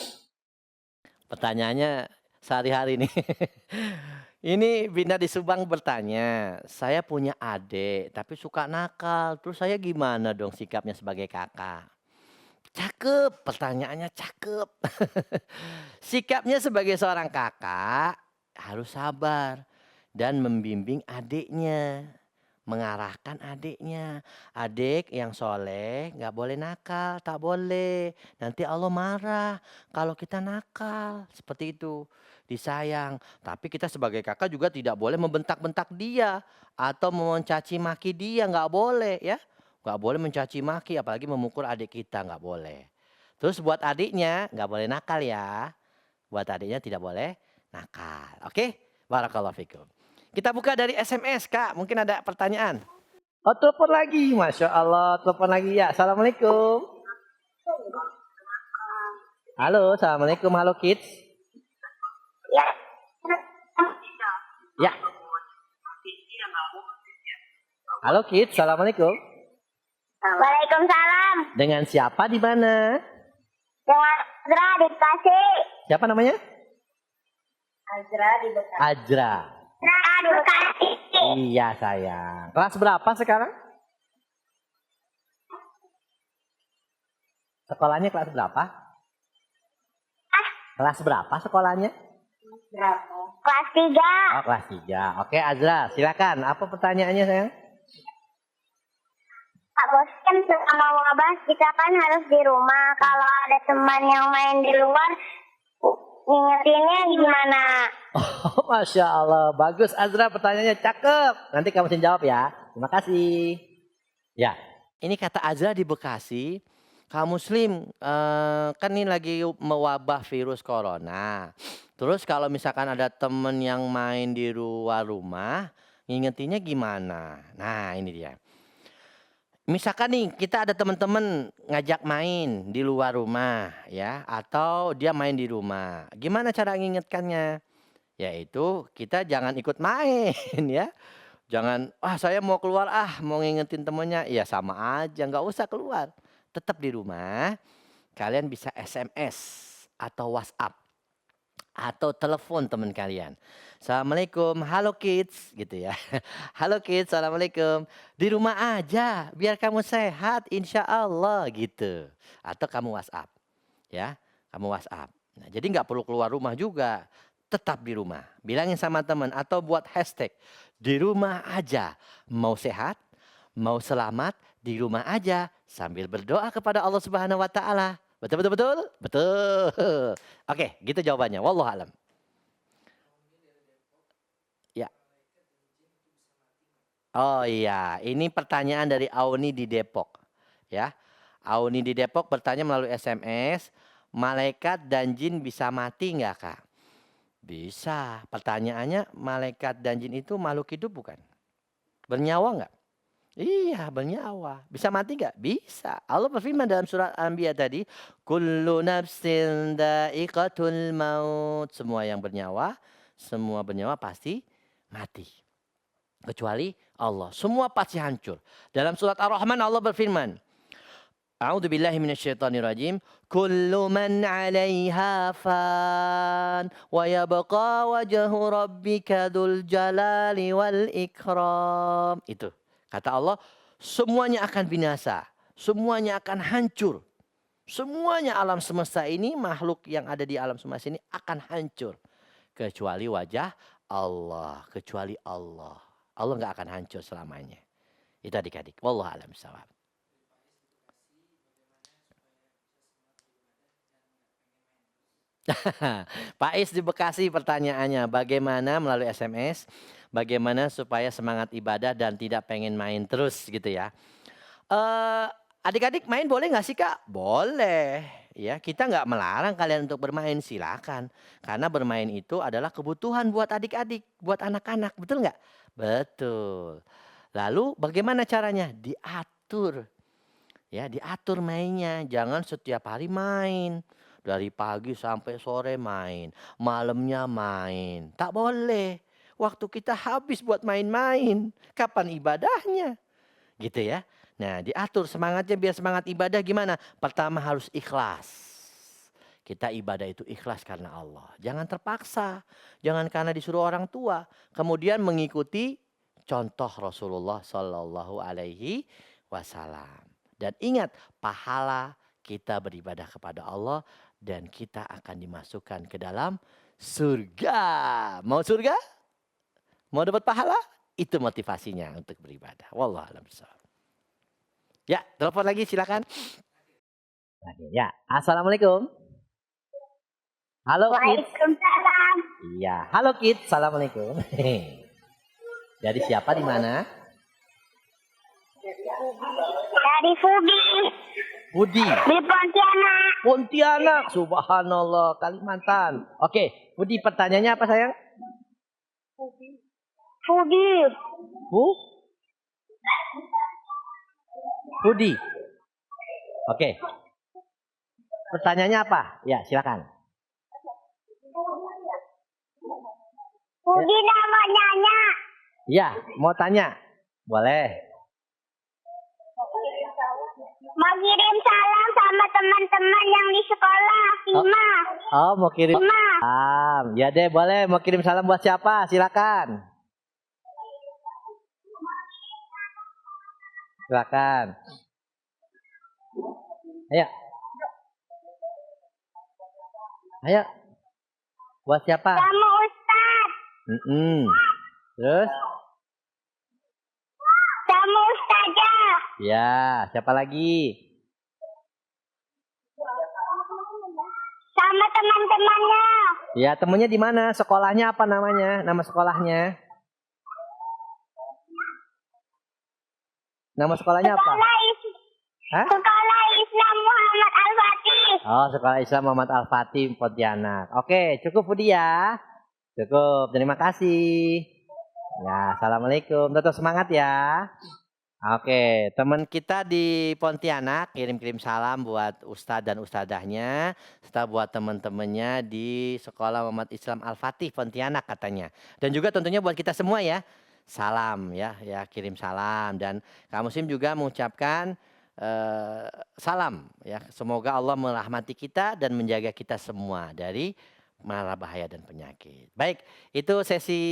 Pertanyaannya sehari-hari nih. Ini Binar di Subang bertanya, saya punya adik tapi suka nakal. Terus saya gimana dong sikapnya sebagai kakak? Cakep, pertanyaannya cakep. Sikapnya sebagai seorang kakak harus sabar dan membimbing adiknya. Mengarahkan adiknya. Adik yang soleh nggak boleh nakal, tak boleh. Nanti Allah marah kalau kita nakal. Seperti itu. Disayang. Tapi kita sebagai kakak juga tidak boleh membentak-bentak dia. Atau mencaci maki dia, nggak boleh ya. Nggak boleh mencaci maki, apalagi memukul adik kita, nggak boleh. Terus buat adiknya, nggak boleh nakal ya. Buat adiknya tidak boleh nakal. Oke? Barakallahu fikum. Kita buka dari SMS, Kak. Mungkin ada pertanyaan. Oh, telepon lagi. Masya Allah, telepon lagi ya. Assalamualaikum. Halo, Assalamualaikum. Halo, kids. Ya. Ya. Halo, kids. Assalamualaikum. Waalaikumsalam. Dengan siapa di mana? Dengan Azra di Bekasi. Siapa namanya? Azra di Bekasi. Ajra. Azra di Bekasi. Iya sayang. Kelas berapa sekarang? Sekolahnya kelas berapa? Kelas berapa sekolahnya? Berapa? Kelas 3. Oh, kelas 3. Oke Azra, silakan. Apa pertanyaannya sayang? Pak Bos kan sama wabah kita kan harus di rumah. Kalau ada teman yang main di luar, ngingetinnya gimana? Oh, Masya Allah. Bagus Azra, pertanyaannya cakep. Nanti kamu jawab ya. Terima kasih. Ya, ini kata Azra di Bekasi. Kaum muslim kan ini lagi mewabah virus corona. Terus kalau misalkan ada temen yang main di luar rumah, ngingetinnya gimana? Nah ini dia. Misalkan nih kita ada teman-teman ngajak main di luar rumah ya, atau dia main di rumah. Gimana cara ngingetkannya? Yaitu kita jangan ikut main ya. Jangan, saya mau keluar mau ngingetin temennya. Ya sama aja, nggak usah keluar. Tetap di rumah. Kalian bisa SMS atau WhatsApp atau telepon teman kalian. Assalamualaikum, halo kids gitu ya. Halo kids, assalamualaikum. Di rumah aja, biar kamu sehat, insya Allah gitu. Atau kamu WhatsApp, ya, kamu WhatsApp. Nah, jadi nggak perlu keluar rumah juga, tetap di rumah. Bilangin sama teman atau buat hashtag di rumah aja. Mau sehat, mau selamat, di rumah aja sambil berdoa kepada Allah Subhanahu Wa Taala. Betul betul betul betul. Oke, gitu jawabannya. Wallahu alam. Ya. Oh iya, ini pertanyaan dari Auni di Depok. Ya. Auni di Depok bertanya melalui SMS, malaikat dan jin bisa mati nggak Kak? Bisa. Pertanyaannya, malaikat dan jin itu makhluk hidup bukan? Bernyawa nggak? Iya, bernyawa. Bisa mati nggak? Bisa. Allah berfirman dalam surat Al-Anbiya tadi, kullu nafsin dha'iqatul maut. Semua yang bernyawa, semua bernyawa pasti mati. Kecuali Allah. Semua pasti hancur. Dalam surat Ar-Rahman Allah berfirman, a'udzubillahi minasyaitonirrajim, kullu man 'alaiha fan wa yabqa wajhu rabbika dzul jalali wal ikram. Itu. Kata Allah, semuanya akan binasa. Semuanya akan hancur. Semuanya alam semesta ini, makhluk yang ada di alam semesta ini akan hancur. Kecuali wajah Allah. Kecuali Allah. Allah nggak akan hancur selamanya. Itu adik-adik. Wallahu a'lam bishawab. Pak Is di Bekasi pertanyaannya, bagaimana melalui SMS, bagaimana supaya semangat ibadah dan tidak pengen main terus gitu ya. Adik-adik main boleh nggak sih Kak? Boleh. ya kita nggak melarang kalian untuk bermain, silakan. Karena bermain itu adalah kebutuhan buat adik-adik, buat anak-anak, betul nggak? Betul. Lalu bagaimana caranya? Diatur. Ya, diatur mainnya. Jangan setiap hari main. Dari pagi sampai sore main. Malamnya main. Tak boleh. Waktu kita habis buat main-main. Kapan ibadahnya? Gitu ya. Nah, diatur semangatnya biar semangat ibadah gimana? Pertama harus ikhlas. Kita ibadah itu ikhlas karena Allah. Jangan terpaksa. Jangan karena disuruh orang tua. Kemudian mengikuti contoh Rasulullah Sallallahu Alaihi Wasallam. Dan ingat, pahala kita beribadah kepada Allah dan kita akan dimasukkan ke dalam surga. Mau surga? Mau dapat pahala? Itu motivasinya untuk beribadah. Wallahu a'lam bishawab. Ya, telepon lagi silakan. Ya, assalamualaikum. Halo Kid. Waalaikumsalam. Iya, halo Kid. Assalamualaikum. Dari siapa di mana? Dari Fudi. Budi. Di Pontianak. Pontianak. Subhanallah, Kalimantan. Oke, Budi pertanyaannya apa sayang? Fudi. Budi. Oke. Pertanyaannya apa? Ya, silakan. Fudi nama nanya. Ya, mau tanya. Boleh. Mau kirim salam sama teman-teman yang di sekolah. Sima. Oh, mau kirim Sima. salam. Ya deh, boleh. Mau kirim salam buat siapa? Silakan. Silakan. Ayo. Ayo. Buat siapa? Sama Ustaz. Terus? Sama Ustazah. Ya, siapa lagi? Sama teman-temannya. Ya, temennya di mana? Sekolahnya apa namanya? Nama sekolahnya? Nama sekolahnya apa? Hah? Sekolah Islam Muhammad Al-Fatih. Oh, Sekolah Islam Muhammad Al-Fatih Pontianak. Oke, cukup Budi ya. Cukup, terima kasih. Ya, assalamualaikum. Tetap semangat ya. Oke, teman kita di Pontianak kirim-kirim salam buat Ustadz dan Ustadzahnya, serta buat teman-temannya di Sekolah Muhammad Islam Al-Fatih Pontianak katanya. Dan juga tentunya buat kita semua ya. Salam ya, kirim salam. Dan Kak Muslim juga mengucapkan salam ya. Semoga Allah merahmati kita dan menjaga kita semua dari mara bahaya dan penyakit. Baik, itu sesi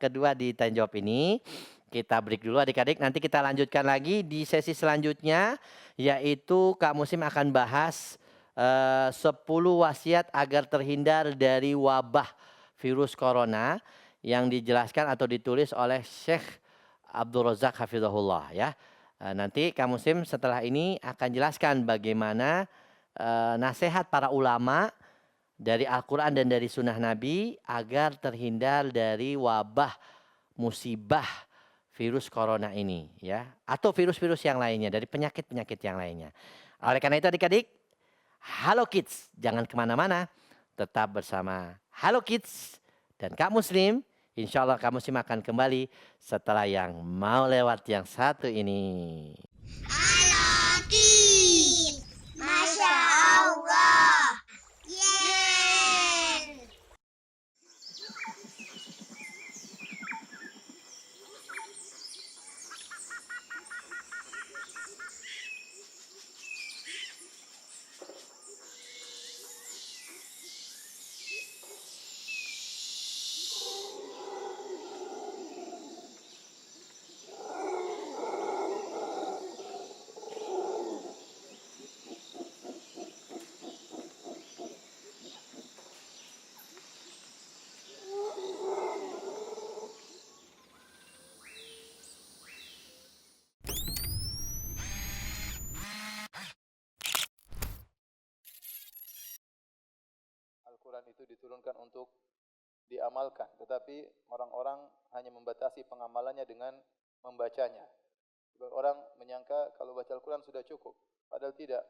kedua di Tanya Jawab ini. Kita break dulu adik-adik, nanti kita lanjutkan lagi di sesi selanjutnya, yaitu Kak Muslim akan bahas 10 wasiat agar terhindar dari wabah virus corona yang dijelaskan atau ditulis oleh Syekh Abdul Razak Hafizahullah ya. Nanti Kak Muslim setelah ini akan jelaskan bagaimana nasihat para ulama dari Al-Quran dan dari Sunnah Nabi agar terhindar dari wabah musibah virus corona ini ya, atau virus-virus yang lainnya, dari penyakit-penyakit yang lainnya. Oleh karena itu adik-adik, Halo Kids, jangan kemana-mana, tetap bersama Halo Kids dan Kak Muslim. Insya Allah Kak Muslim akan kembali setelah yang mau lewat yang satu ini. Halo Kids. Masya Allah. Yeay. Al-Quran itu diturunkan untuk diamalkan, tetapi orang-orang hanya membatasi pengamalannya dengan membacanya. Orang menyangka kalau baca Al-Quran sudah cukup, padahal tidak.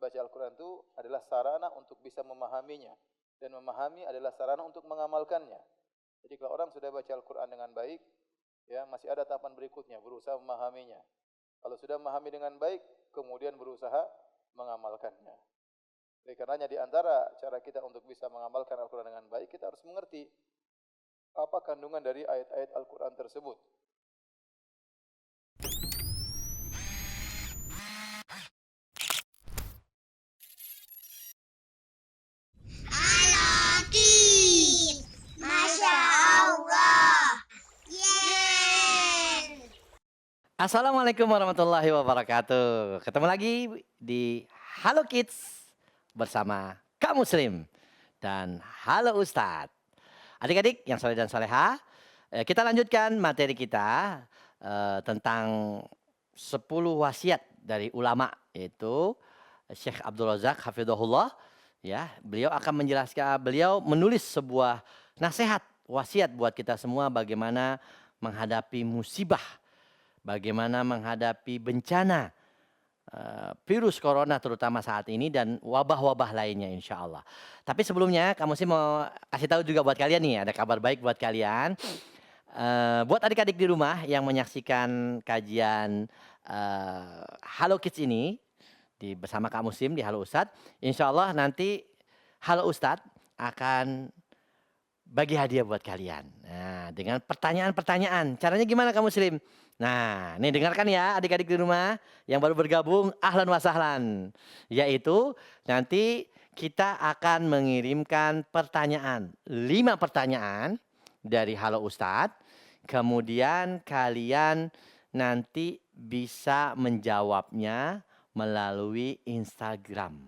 Baca Al-Quran itu adalah sarana untuk bisa memahaminya. Dan memahami adalah sarana untuk mengamalkannya. Jadi kalau orang sudah baca Al-Quran dengan baik, ya masih ada tahapan berikutnya, berusaha memahaminya. Kalau sudah memahami dengan baik, kemudian berusaha mengamalkannya. Oleh karenanya di antara cara kita untuk bisa mengamalkan Al-Quran dengan baik, kita harus mengerti apa kandungan dari ayat-ayat Al-Quran tersebut. Assalamualaikum warahmatullahi wabarakatuh. Ketemu lagi di Halo Kids bersama Kak Muslim dan Halo Ustadz. Adik-adik yang soleh dan soleha, kita lanjutkan materi kita tentang 10 wasiat dari ulama, yaitu Syekh Abdul Razak Hafidhahullah. Ya, beliau akan menjelaskan, beliau menulis sebuah nasihat, wasiat buat kita semua bagaimana menghadapi musibah, bagaimana menghadapi bencana virus corona terutama saat ini dan wabah-wabah lainnya insya Allah. Tapi sebelumnya kamu sih mau kasih tahu juga buat kalian nih, ada kabar baik buat kalian. Buat adik-adik di rumah yang menyaksikan kajian Halo Kids ini bersama Kak Muslim di Halo Ustadz, insya Allah nanti Halo Ustadz akan bagi hadiah buat kalian. Nah, dengan pertanyaan-pertanyaan. Caranya gimana Kak Muslim? Nah, nih dengarkan ya adik-adik di rumah yang baru bergabung, ahlan wa sahlan. Yaitu nanti kita akan mengirimkan pertanyaan, 5 pertanyaan dari Halo Ustadz. Kemudian kalian nanti bisa menjawabnya melalui Instagram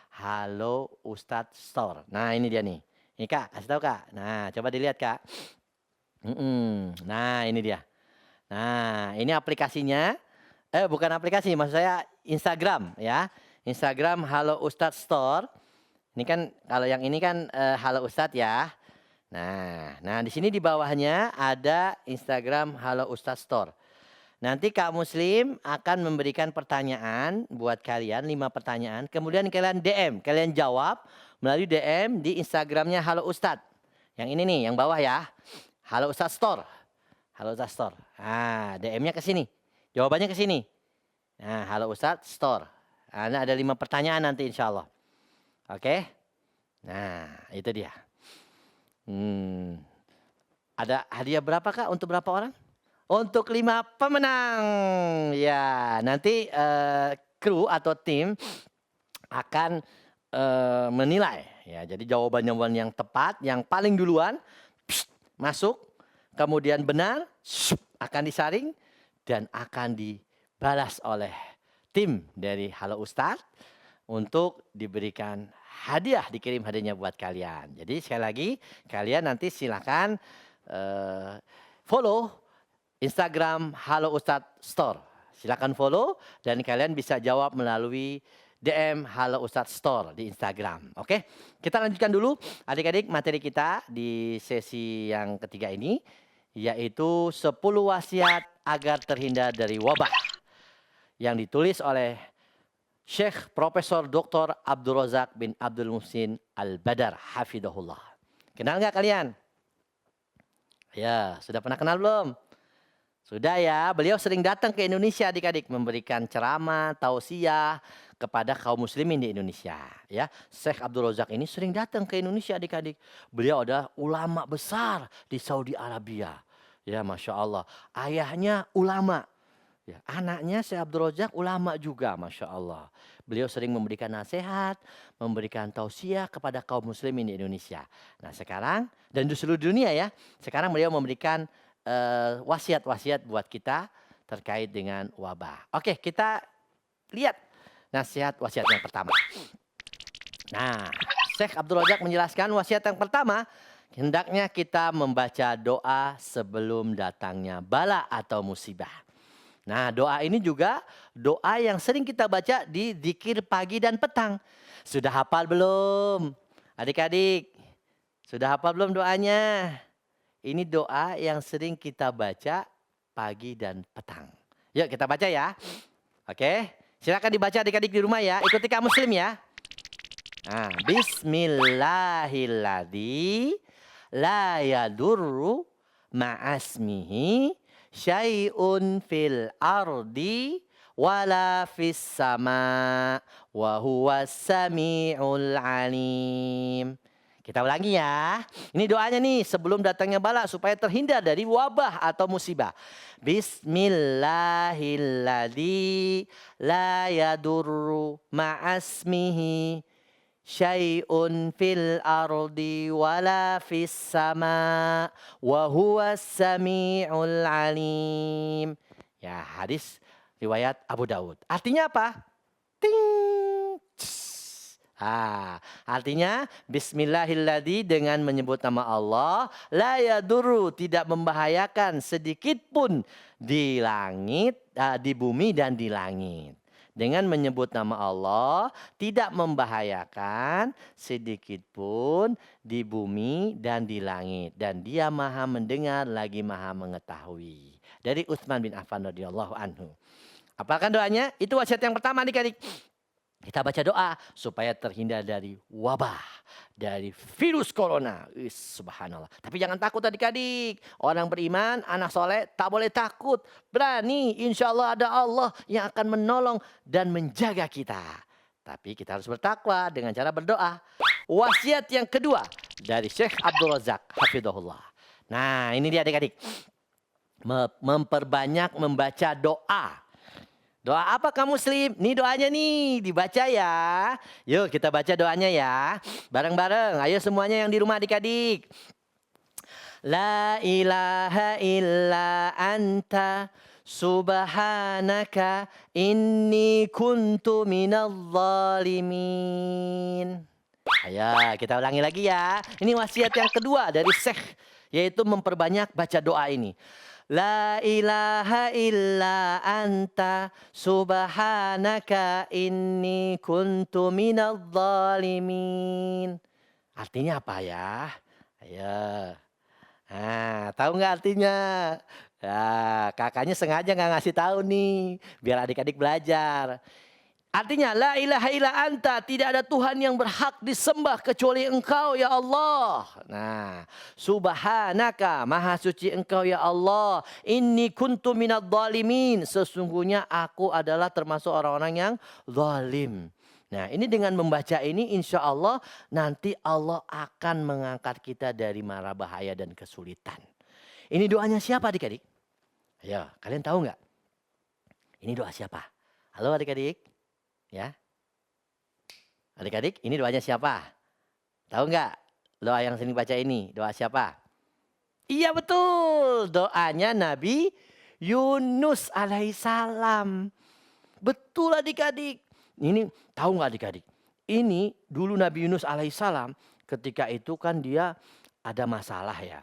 Halo Ustadz Store. Nah, ini dia nih. Ini Kak, kasih tahu Kak. Nah, coba dilihat Kak. Nah, ini dia. Nah, ini aplikasinya. Bukan aplikasi, maksud saya Instagram ya. Instagram Halo Ustadz Store. Ini kan kalau yang ini kan Halo Ustadz ya. Nah di sini di bawahnya ada Instagram Halo Ustadz Store. Nanti Kak Muslim akan memberikan pertanyaan buat kalian, 5 pertanyaan. Kemudian kalian DM, kalian jawab melalui DM di Instagramnya Halo Ustadz. Yang ini nih, yang bawah ya. Halo Ustadz Store. Halo Ustadz Store. Nah, DM-nya ke sini. Jawabannya ke sini. Nah, Halo Ustadz Store. Nah, ada 5 pertanyaan nanti insya Allah. Oke. Nah, itu dia. Ada hadiah berapa Kak? Untuk berapa orang? Untuk 5 pemenang. Ya, nanti kru atau tim akan menilai. Ya, jadi jawaban-jawaban yang tepat, yang paling duluan masuk, kemudian benar akan disaring dan akan dibalas oleh tim dari Halo Ustadz untuk diberikan hadiah, dikirim hadiahnya buat kalian. Jadi sekali lagi kalian nanti silakan follow Instagram Halo Ustadz Store. Silakan follow dan kalian bisa jawab melalui DM Halo Ustadz Store di Instagram. Oke, kita lanjutkan dulu adik-adik materi kita di sesi yang ketiga ini, yaitu 10 wasiat agar terhindar dari wabah, yang ditulis oleh Syekh Profesor Dr. Abdul Razak bin Abdul Muhsin Al-Badar Hafidhahullah. Kenal nggak kalian? Ya, sudah pernah kenal belum? Sudah ya, beliau sering datang ke Indonesia adik-adik memberikan ceramah, tausiah kepada kaum muslimin di Indonesia. Ya, Syekh Abdul Razak ini sering datang ke Indonesia adik-adik. Beliau adalah ulama besar di Saudi Arabia. Ya, Masya Allah. Ayahnya ulama. Ya, anaknya Syekh Abdul Razak ulama juga, Masya Allah. Beliau sering memberikan nasihat, memberikan tausiah kepada kaum muslimin di Indonesia. Nah sekarang, dan di seluruh dunia ya, sekarang beliau memberikan wasiat-wasiat buat kita terkait dengan wabah. Oke, kita lihat nasihat wasiat yang pertama. Nah, Syekh Abdul Razak menjelaskan wasiat yang pertama, hendaknya kita membaca doa sebelum datangnya bala atau musibah. Nah, doa ini juga doa yang sering kita baca di zikir pagi dan petang. Sudah hafal belum? Adik-adik, sudah hafal belum doanya? Ini doa yang sering kita baca pagi dan petang. Yuk kita baca ya. Oke, Silakan dibaca adik-adik di rumah ya. Ikuti Kak Muslim ya. Nah, Bismillahilladzi la yadurru ma'asmihi syai'un fil ardi wala fis sama wa huwas sami'ul alim. Kita ulangi ya. Ini doanya nih sebelum datangnya bala supaya terhindar dari wabah atau musibah. Bismillahilladzi la yadurru ma'asmihi syai'un fil ardi wala fis sama wa huwas sami'ul alim. Ya, hadis riwayat Abu Daud. Artinya apa? Ting. Artinya Bismillahilladzi dengan menyebut nama Allah la yadurru tidak membahayakan sedikit pun di langit, di bumi dan di langit. Dengan menyebut nama Allah tidak membahayakan sedikit pun di bumi dan di langit. Dan dia maha mendengar lagi maha mengetahui. Dari Utsman bin Affan radhiyallahu anhu. Apalkan doanya? Itu wasiat yang pertama adik-adik. Kita baca doa supaya terhindar dari wabah, dari virus corona. Subhanallah. Tapi jangan takut adik-adik. Orang beriman, anak soleh tak boleh takut. Berani, insya Allah ada Allah yang akan menolong dan menjaga kita. Tapi kita harus bertakwa dengan cara berdoa. Wasiat yang kedua dari Syekh Abdul Razak hafizahullah. Nah ini dia adik-adik. Memperbanyak membaca doa. Doa apa Kak Muslim? Nih doanya nih, dibaca ya. Yuk kita baca doanya ya. Bareng-bareng, ayo semuanya yang di rumah adik-adik. La ilaha illa anta subhanaka inni kuntu minadh zalimin. Ayo kita ulangi lagi ya. Ini wasiat yang kedua dari Syekh, yaitu memperbanyak baca doa ini. La ilaha illa anta subhanaka inni kuntu minadh zalimin. Artinya apa ya? Ayo. Nah, tahu nggak artinya? Ya, kakaknya sengaja nggak ngasih tahu nih, biar adik-adik belajar. Artinya la ilaha illa anta, tidak ada Tuhan yang berhak disembah kecuali Engkau ya Allah. Nah, subhanaka, maha suci Engkau ya Allah. Inni kuntu minadh zalimin, sesungguhnya aku adalah termasuk orang-orang yang zalim. Nah, ini dengan membaca ini insya Allah nanti Allah akan mengangkat kita dari mara bahaya dan kesulitan. Ini doanya siapa adik-adik? Ayo, kalian tahu nggak? Ini doa siapa? Halo adik-adik. Ya, adik-adik, ini doanya siapa? Tahu nggak? Doa yang sering baca ini, doa siapa? Iya betul, doanya Nabi Yunus alaihissalam. Betul adik-adik. Ini tahu nggak adik-adik? Ini dulu Nabi Yunus alaihissalam ketika itu kan dia ada masalah ya.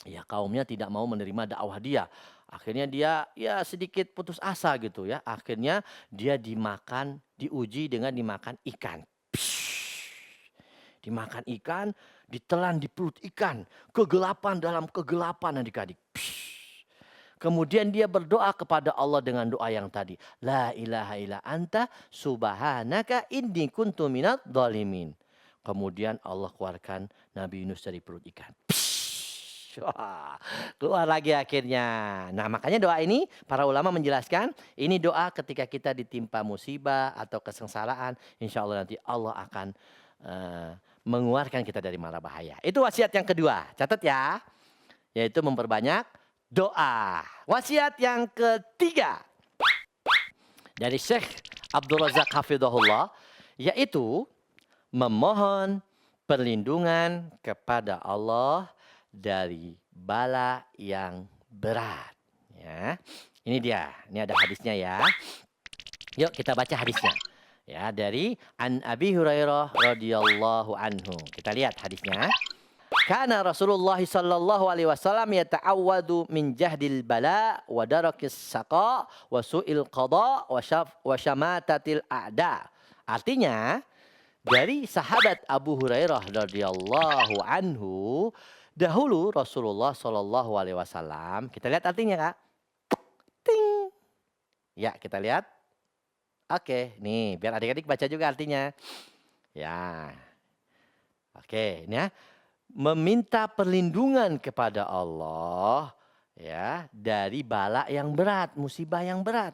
Ya kaumnya tidak mau menerima dakwah dia. Akhirnya dia ya sedikit putus asa gitu ya. Akhirnya dia diuji dengan dimakan ikan. Dimakan ikan, ditelan di perut ikan. Kegelapan dalam kegelapan adik-adik. Kemudian dia berdoa kepada Allah dengan doa yang tadi. La ilaha illa anta subhanaka inni kuntu minadh zalimin. Kemudian Allah keluarkan Nabi Yunus dari perut ikan. Wah, keluar lagi akhirnya. Nah makanya doa ini para ulama menjelaskan. Ini doa ketika kita ditimpa musibah atau kesengsaraan. Insya Allah nanti Allah akan mengeluarkan kita dari mara bahaya. Itu wasiat yang kedua. Catat ya. Yaitu memperbanyak doa. Wasiat yang ketiga. Dari Syekh Abdul Razak hafizahullah. Yaitu memohon perlindungan kepada Allah dari bala yang berat. Ya, ini dia. Ini ada hadisnya ya. Yuk kita baca hadisnya. Ya, dari An Abi Hurairah radhiyallahu anhu. Kita lihat hadisnya. Kana Rasulullah sallallahu alaihi wasallam yata'awwadu min jahdil bala wa darakis saqa wa su'il qada wa syamatatil a'da. Artinya dari sahabat Abu Hurairah radhiyallahu anhu, dahulu Rasulullah Shallallahu Alaihi Wasallam, kita lihat artinya kak, ting, ya kita lihat Oke, nih biar adik-adik baca juga artinya. Ya. Oke, ini ya. Meminta perlindungan kepada Allah ya dari bala yang berat, musibah yang berat.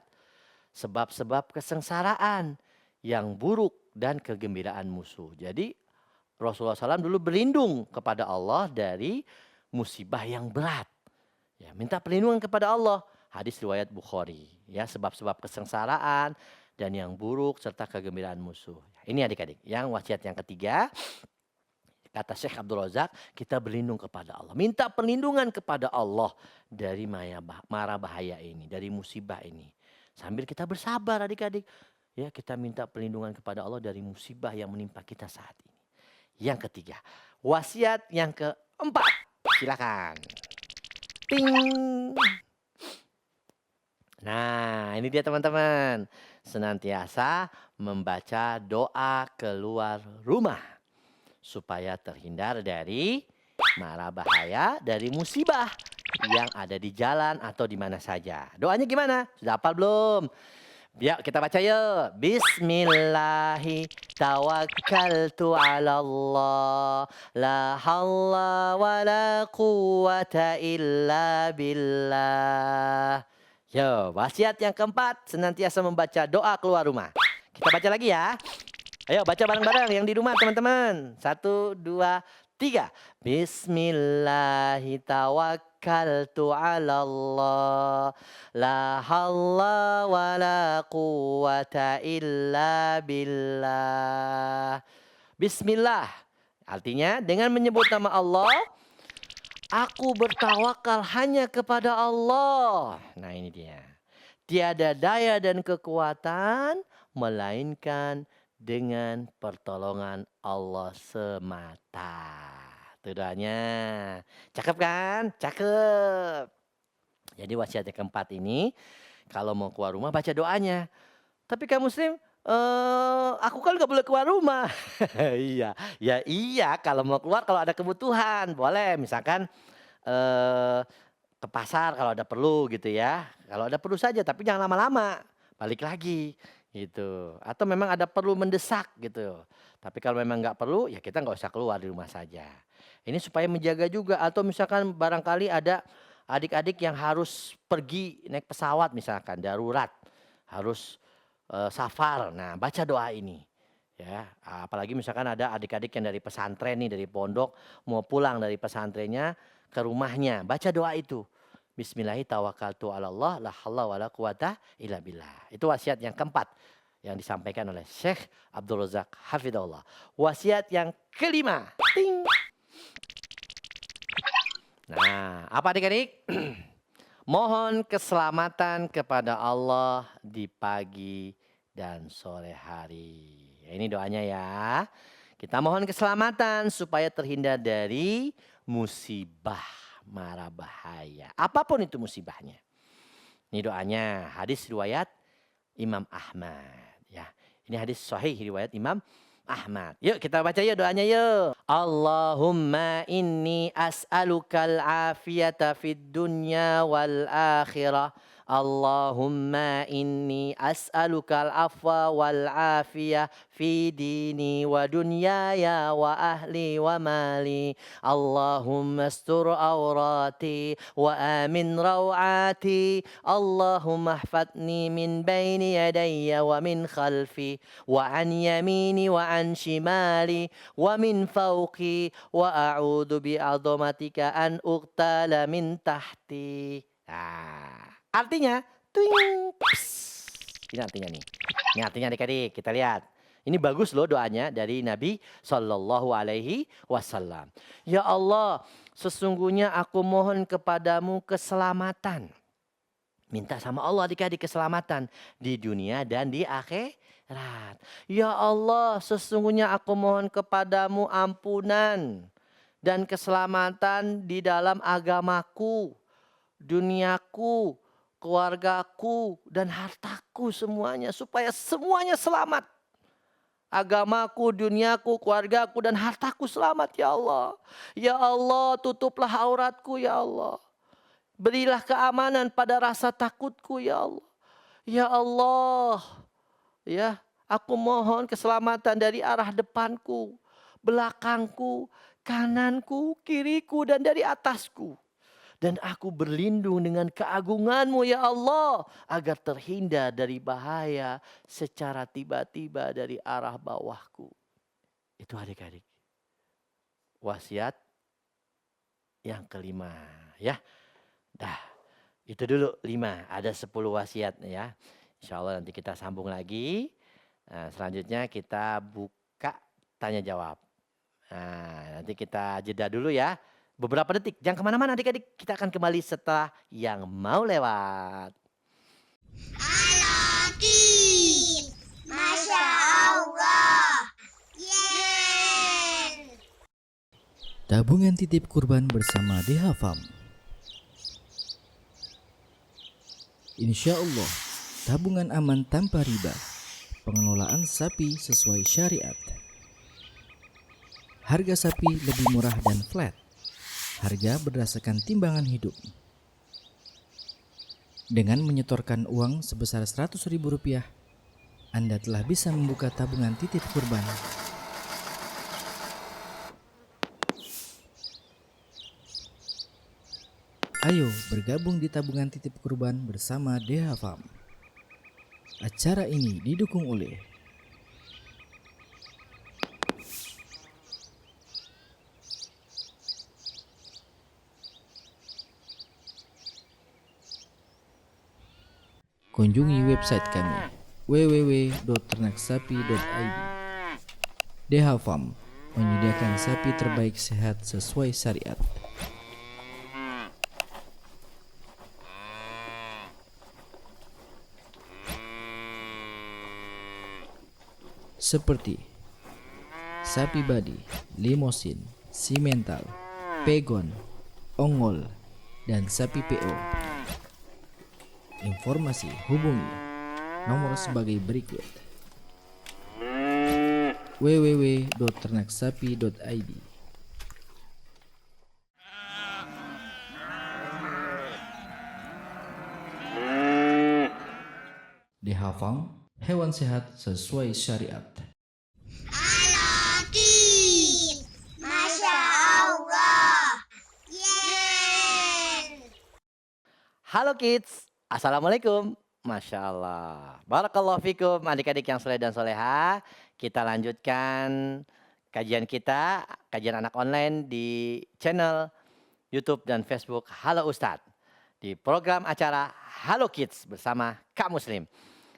Sebab-sebab kesengsaraan yang buruk dan kegembiraan musuh. Jadi Rasulullah SAW dulu berlindung kepada Allah dari musibah yang berat. Ya, minta perlindungan kepada Allah. Hadis riwayat Bukhari. Ya, sebab-sebab kesengsaraan dan yang buruk serta kegembiraan musuh. Ini adik-adik. Yang wasiat yang ketiga, kata Syekh Abdul Razak, kita berlindung kepada Allah. Minta perlindungan kepada Allah dari mara bahaya ini, dari musibah ini. Sambil kita bersabar adik-adik. Ya, kita minta perlindungan kepada Allah dari musibah yang menimpa kita saat ini. Yang ketiga, wasiat yang keempat. Silakan. Ting. Nah, ini dia teman-teman. Senantiasa membaca doa keluar rumah. Supaya terhindar dari mara bahaya, dari musibah yang ada di jalan atau di mana saja. Doanya gimana? Sudah hafal belum? Ya, kita baca yuk. Bismillahi tawakkaltu ala Allah. La hawla wa la quwata illa billah. Yo, wasiat yang keempat, senantiasa membaca doa keluar rumah. Kita baca lagi ya. Ayo baca bareng-bareng yang di rumah teman-teman. 1, 2, 3. Bismillahi tawakkaltu ala Allah. La hawla wa la quwata illa billah. Bismillah. Artinya dengan menyebut nama Allah, aku bertawakal hanya kepada Allah. Nah ini dia. Tiada daya dan kekuatan melainkan dengan pertolongan Allah semata. Itu doanya. Cakep kan? Cakep. Jadi wasiat yang keempat ini, kalau mau keluar rumah baca doanya. Tapi kaum muslim, aku kan gak boleh keluar rumah. Iya, ya iya kalau mau keluar kalau ada kebutuhan. Boleh misalkan ke pasar kalau ada perlu gitu ya. Kalau ada perlu saja tapi jangan lama-lama. Balik lagi. Gitu. Atau memang ada perlu mendesak gitu. Tapi kalau memang nggak perlu ya kita nggak usah keluar di rumah saja. Ini supaya menjaga juga. Atau misalkan barangkali ada adik-adik yang harus pergi naik pesawat misalkan darurat. Harus safar. Nah baca doa ini. Ya, apalagi misalkan ada adik-adik yang dari pesantren nih, dari pondok mau pulang dari pesantrennya ke rumahnya. Baca doa itu. Bismillahi tawakkaltu ala Allah la haula wala quwata illa billah. Itu wasiat yang keempat yang disampaikan oleh Syekh Abdul Razak hafizahullah. Wasiat yang kelima. Ting. Nah, apa adik-adik? Mohon keselamatan kepada Allah di pagi dan sore hari. Ini doanya ya. Kita mohon keselamatan supaya terhindar dari musibah. Mara bahaya. Apapun itu musibahnya. Ini doanya. Hadis riwayat Imam Ahmad. Ya, ini hadis sahih riwayat Imam Ahmad. Yuk kita baca yuk doanya yuk. Allahumma inni as'alukal afiyata fid dunya wal akhirah. Allahumma inni as'alukal afwa wal afiyah fi dini wa dunyaya wa ahli wa mali. Allahumma astur awrati wa amin rawati. Allahumma ahfadni min baini yadayya wa min khalfi wa an yamini wa an shimali wa min fawqi wa a'udhu bi'adhamatika an uqtala min tahti. Artinya, twing, ini artinya nih. Ini artinya adik-adik, kita lihat. Ini bagus loh doanya dari Nabi Sallallahu Alaihi Wasallam. Ya Allah, sesungguhnya aku mohon kepadamu keselamatan. Minta sama Allah adik-adik keselamatan di dunia dan di akhirat. Ya Allah, sesungguhnya aku mohon kepadamu ampunan dan keselamatan di dalam agamaku, duniaku, keluargaku dan hartaku semuanya supaya semuanya selamat. Agamaku, duniaku, keluargaku dan hartaku selamat ya Allah. Ya Allah, tutuplah auratku ya Allah. Berilah keamanan pada rasa takutku ya Allah. Ya Allah. Ya, aku mohon keselamatan dari arah depanku, belakangku, kananku, kiriku, dan dari atasku. Dan aku berlindung dengan keagunganmu ya Allah, agar terhindar dari bahaya secara tiba-tiba dari arah bawahku. Itu adik-adik. Wasiat yang kelima ya. Dah, itu dulu 5. Ada 10 wasiat ya. Insya Allah nanti kita sambung lagi. Nah, selanjutnya kita buka tanya jawab. Nah, nanti kita jeda dulu ya. Beberapa detik, jangan kemana-mana adik-adik. Kita akan kembali setelah yang mau lewat. Halo Kids, Masya Allah. Yeay. Tabungan titip kurban bersama DHFAM. Insya Allah, tabungan aman tanpa riba. Pengelolaan sapi sesuai syariat. Harga sapi lebih murah dan flat. Harga berdasarkan timbangan hidup. Dengan menyetorkan uang sebesar Rp100.000, Anda telah bisa membuka tabungan titip kurban. Ayo bergabung di tabungan titip kurban bersama DHFAM. Acara ini didukung oleh kunjungi website kami www.ternaksapi.id. DHFAM menyediakan sapi terbaik sehat sesuai syariat. Seperti sapi badi, limosin, simental, pegon, ongol, dan sapi PO. Informasi hubungi nomor sebagai berikut: www.ternaksapi.id. DHFAM, hewan sehat sesuai syariat. Halo Kids, Masya Allah. Yeay. Halo kids, Assalamualaikum. Masya Allah. Barakallahu fikum adik-adik yang soleh dan soleha. Kita lanjutkan kajian kita, kajian anak online di channel YouTube dan Facebook Halo Ustadz. Di program acara Halo Kids bersama Kak Muslim.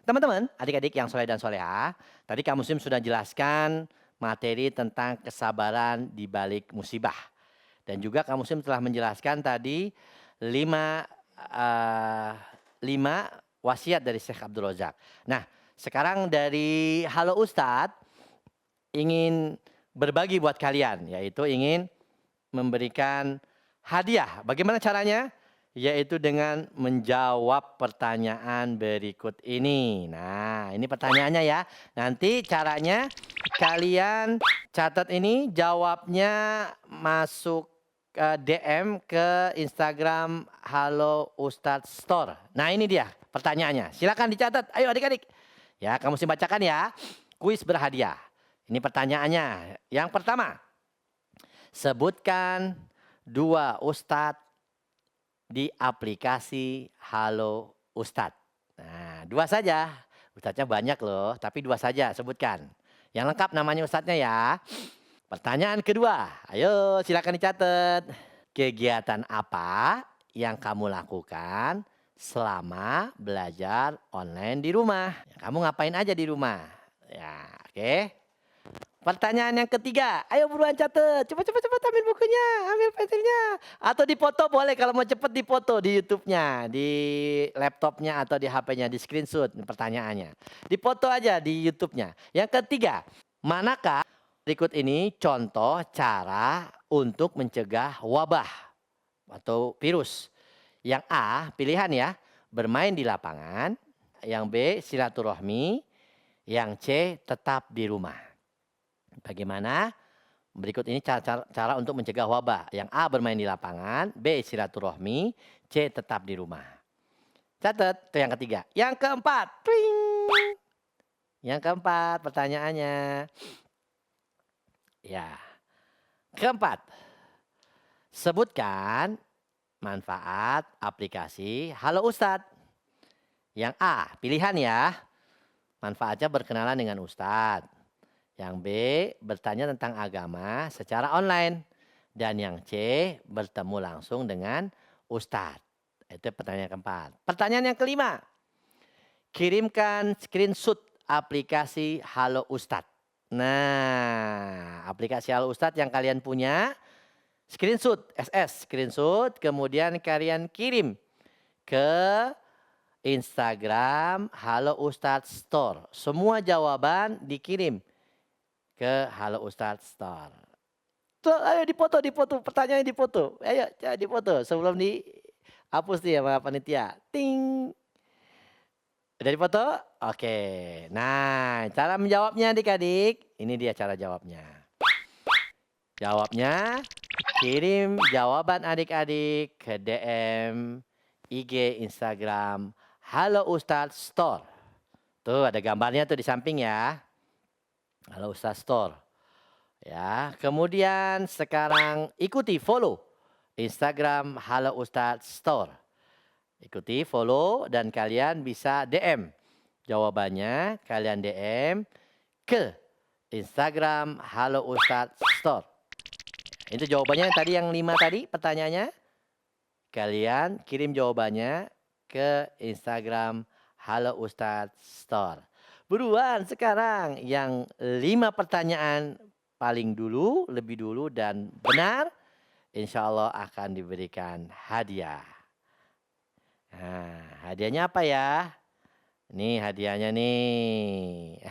Teman-teman, adik-adik yang soleh dan soleha, tadi Kak Muslim sudah jelaskan materi tentang kesabaran di balik musibah. Dan juga Kak Muslim telah menjelaskan tadi 5 wasiat dari Syekh Abdul Razak. Nah, sekarang dari Halo Ustadz ingin berbagi buat kalian, yaitu ingin memberikan hadiah. Bagaimana caranya? Yaitu dengan menjawab pertanyaan berikut ini. Nah, ini pertanyaannya ya. Nanti caranya kalian catat ini, jawabnya masuk DM ke Instagram Halo Ustadz Store. Nah, ini dia pertanyaannya. Silakan dicatat. Ayo adik-adik. Ya, kamu mesti bacakan ya. Kuis berhadiah. Ini pertanyaannya. Yang pertama, sebutkan 2 ustadz di aplikasi Halo Ustadz. Nah, 2 saja. Ustadznya banyak loh, tapi 2 saja sebutkan. Yang lengkap namanya ustadznya ya. Pertanyaan kedua, ayo silakan dicatat. Kegiatan apa yang kamu lakukan selama belajar online di rumah? Kamu ngapain aja di rumah? Ya, oke. Pertanyaan yang ketiga, ayo buruan catat. Cepat ambil bukunya, ambil pensilnya. Atau dipoto boleh, kalau mau cepet dipoto di YouTube-nya, di laptopnya atau di HP-nya, di screenshot pertanyaannya. Dipoto aja di YouTube-nya. Yang ketiga, manakah berikut ini contoh cara untuk mencegah wabah atau virus? Yang A, pilihan ya, bermain di lapangan. Yang B, silaturahmi. Yang C, tetap di rumah. Bagaimana? Berikut ini cara untuk mencegah wabah. Yang A, bermain di lapangan. B, silaturahmi. C, tetap di rumah. Catat, itu yang ketiga. Yang keempat, twing. Yang keempat pertanyaannya. Ya. Keempat. Sebutkan manfaat aplikasi Halo Ustadz. Yang A, pilihan ya. Manfaatnya berkenalan dengan Ustadz. Yang B, bertanya tentang agama secara online. Dan yang C, bertemu langsung dengan Ustadz. Itu pertanyaan keempat. Pertanyaan yang kelima. Kirimkan screenshot aplikasi Halo Ustadz. Nah, aplikasi Halo Ustadz yang kalian punya, screenshot, screenshot, kemudian kalian kirim ke Instagram Halo Ustadz Store. Semua jawaban dikirim ke Halo Ustadz Store. Tuh, ayo dipoto, pertanyaannya dipoto. Ayo, dipoto sebelum dihapus nih sama panitia. Ting. Udah dipoto? Oke. Nah, cara menjawabnya adik-adik. Ini dia cara jawabnya. Jawabnya, kirim jawaban adik-adik ke DM IG Instagram Halo Ustadz Store. Tuh ada gambarnya tuh di samping ya. Halo Ustadz Store. Ya, kemudian sekarang ikuti follow Instagram Halo Ustadz Store. Ikuti, follow, dan kalian bisa DM. Jawabannya kalian DM ke Instagram Halo Ustadz Store. Itu jawabannya tadi yang 5 tadi pertanyaannya. Kalian kirim jawabannya ke Instagram Halo Ustadz Store. Buruan sekarang yang 5 pertanyaan paling dulu, lebih dulu dan benar. Insya Allah akan diberikan hadiah. Nah, hadiahnya apa ya? Nih hadiahnya nih.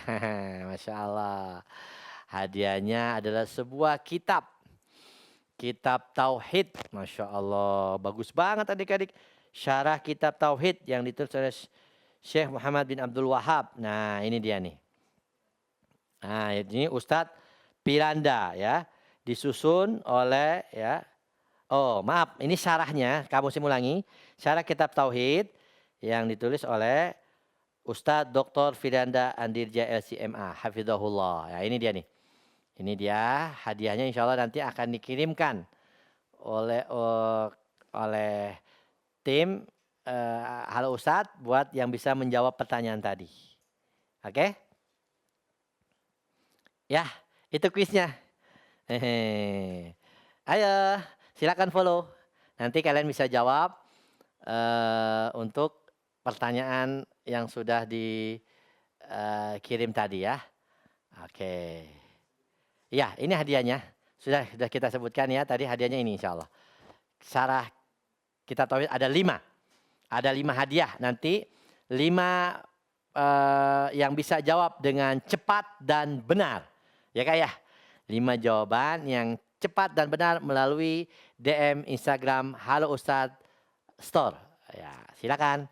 Masya Allah. Hadiahnya adalah sebuah kitab. Kitab Tauhid. Masya Allah. Bagus banget adik-adik. Syarah kitab Tauhid yang ditulis oleh Syekh Muhammad bin Abdul Wahab. Nah ini dia nih. Nah ini Ustadz Piranda ya. Disusun oleh ya. Oh maaf, ini syarahnya, kamu ulangi. Syarah kitab Tauhid yang ditulis oleh Ustadz Dr. Firanda Andirja LCMA, Hafizahullah. Ya ini dia nih. Ini dia hadiahnya insya Allah nanti akan dikirimkan oleh tim Halo Ustadz buat yang bisa menjawab pertanyaan tadi. Oke? Ya, itu kuisnya. Ayo. Silakan follow. Nanti kalian bisa jawab untuk pertanyaan yang sudah dikirim tadi ya. Oke. Ya, ini hadiahnya. Sudah kita sebutkan ya. Tadi hadiahnya ini insya Allah. Syarah kitab Tauhid ada 5. Ada 5 hadiah. Nanti 5 yang bisa jawab dengan cepat dan benar. Ya Kak ya. 5 jawaban yang cepat dan benar melalui DM Instagram Halo Ustadz Store. Ya, silakan.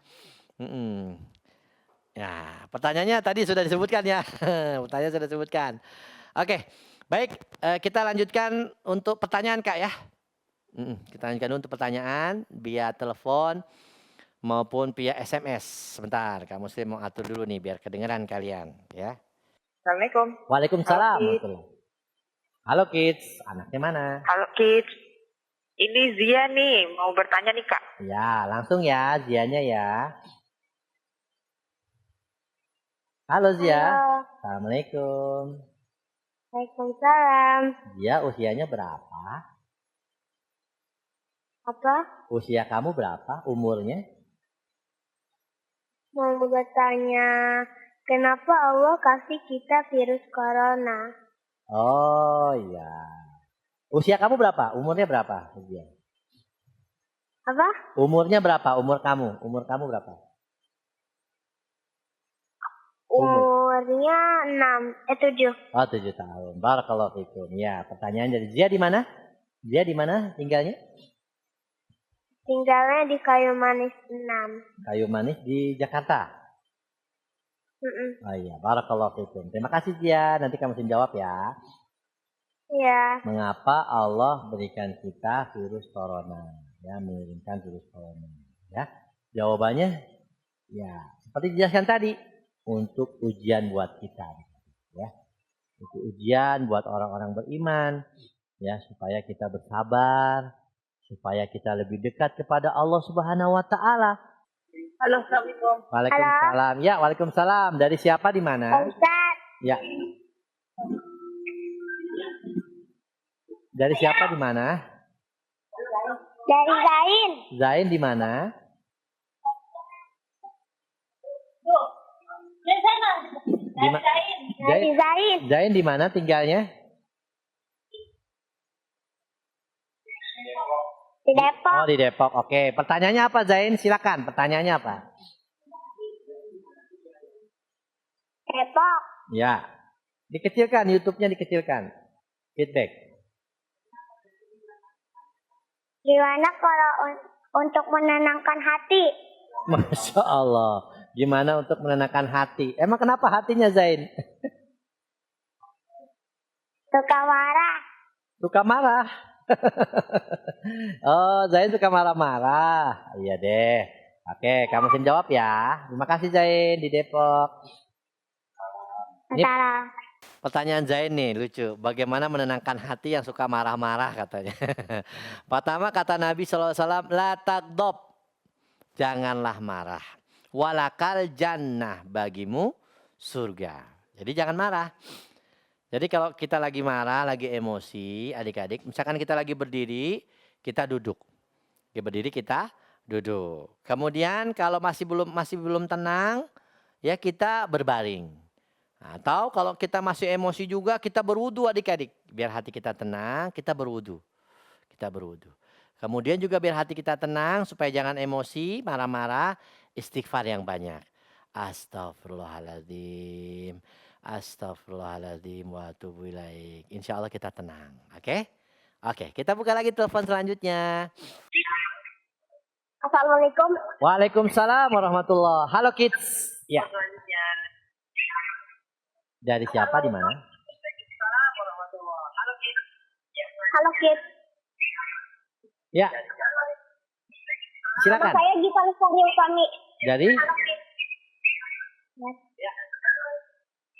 Ya, pertanyaannya tadi sudah disebutkan ya. Pertanyaan sudah disebutkan. Oke, baik. Kita lanjutkan untuk pertanyaan Kak ya. Kita lanjutkan untuk pertanyaan via telepon maupun via SMS. Sebentar, Kak Muslim mau atur dulu nih biar kedengeran kalian ya. Assalamualaikum. Waalaikumsalam. Halo kids, anaknya mana? Halo kids, ini Zia nih, mau bertanya nih Kak. Ya, langsung ya Zianya ya. Halo Zia. Halo. Assalamualaikum. Waalaikumsalam. Zia usianya berapa? Apa? Usia kamu berapa? Umurnya? Mau bertanya, kenapa Allah kasih kita virus corona? Oh iya. Usia kamu berapa? Umurnya berapa? Apa? Umurnya berapa? Umur kamu berapa? Umurnya 7. Oh 7 tahun. Barakallahu fikum. Ya, pertanyaan dari Zia di mana? Zia di mana tinggalnya? Tinggalnya di Kayu Manis 6. Kayu Manis di Jakarta. Oh iya, barakallahu fikum. Terima kasih Zia, nanti kamu jawab ya. Iya. Mengapa Allah berikan kita virus corona? Ya, mengirimkan virus corona. Ya, jawabannya ya seperti dijelaskan tadi. untuk ujian buat kita, ya. Itu ujian buat orang-orang beriman, ya, supaya kita bersabar, supaya kita lebih dekat kepada Allah Subhanahu wa taala. Halo, Assalamualaikum. Waalaikumsalam. Ya, waalaikumsalam. Dari siapa di mana? Ustaz, Ya. Dari siapa di mana? dari Zain. Zain di mana? Dari Zain. Zain di mana tinggalnya? Di Depok. Oh, di Depok. Oke, pertanyaannya apa Zain? Silakan. Pertanyaannya apa? Depok. Ya. Dikecilkan YouTube-nya, dikecilkan. Feedback. Gimana kalau untuk menenangkan hati? Masya Allah. Gimana untuk menenangkan hati? Emang kenapa hatinya Zain? Suka marah. Suka marah. Oh, Zain suka marah-marah. Iya deh. Oke, kamu mesti jawab ya. Terima kasih Zain di Depok. Ini pertanyaan Zain nih lucu. Bagaimana menenangkan hati yang suka marah-marah katanya. Pertama kata Nabi SAW, la tagdob. Janganlah marah. Walakal jannah, bagimu surga. Jadi jangan marah. Jadi kalau kita lagi marah, lagi emosi, adik-adik, misalkan kita lagi berdiri, kita duduk. Lagi berdiri kita duduk. Kemudian kalau masih belum tenang, ya kita berbaring. Atau kalau kita masih emosi juga, kita berwudu adik-adik. Biar hati kita tenang, kita berwudu. Kita berwudu. Kemudian juga biar hati kita tenang, supaya jangan emosi, marah-marah, istighfar yang banyak. Astaghfirullahaladzim. Astaghfirullahaladzim wa atubu ilaik. Insya Allah kita tenang. Oke? Oke, kita buka lagi telepon selanjutnya. Assalamualaikum. Waalaikumsalam warahmatullahi. Halo kids. Ya. Dari siapa di mana? Halo Kid. Ya. Silakan. Nama saya Gita Lestari Utami. Dari?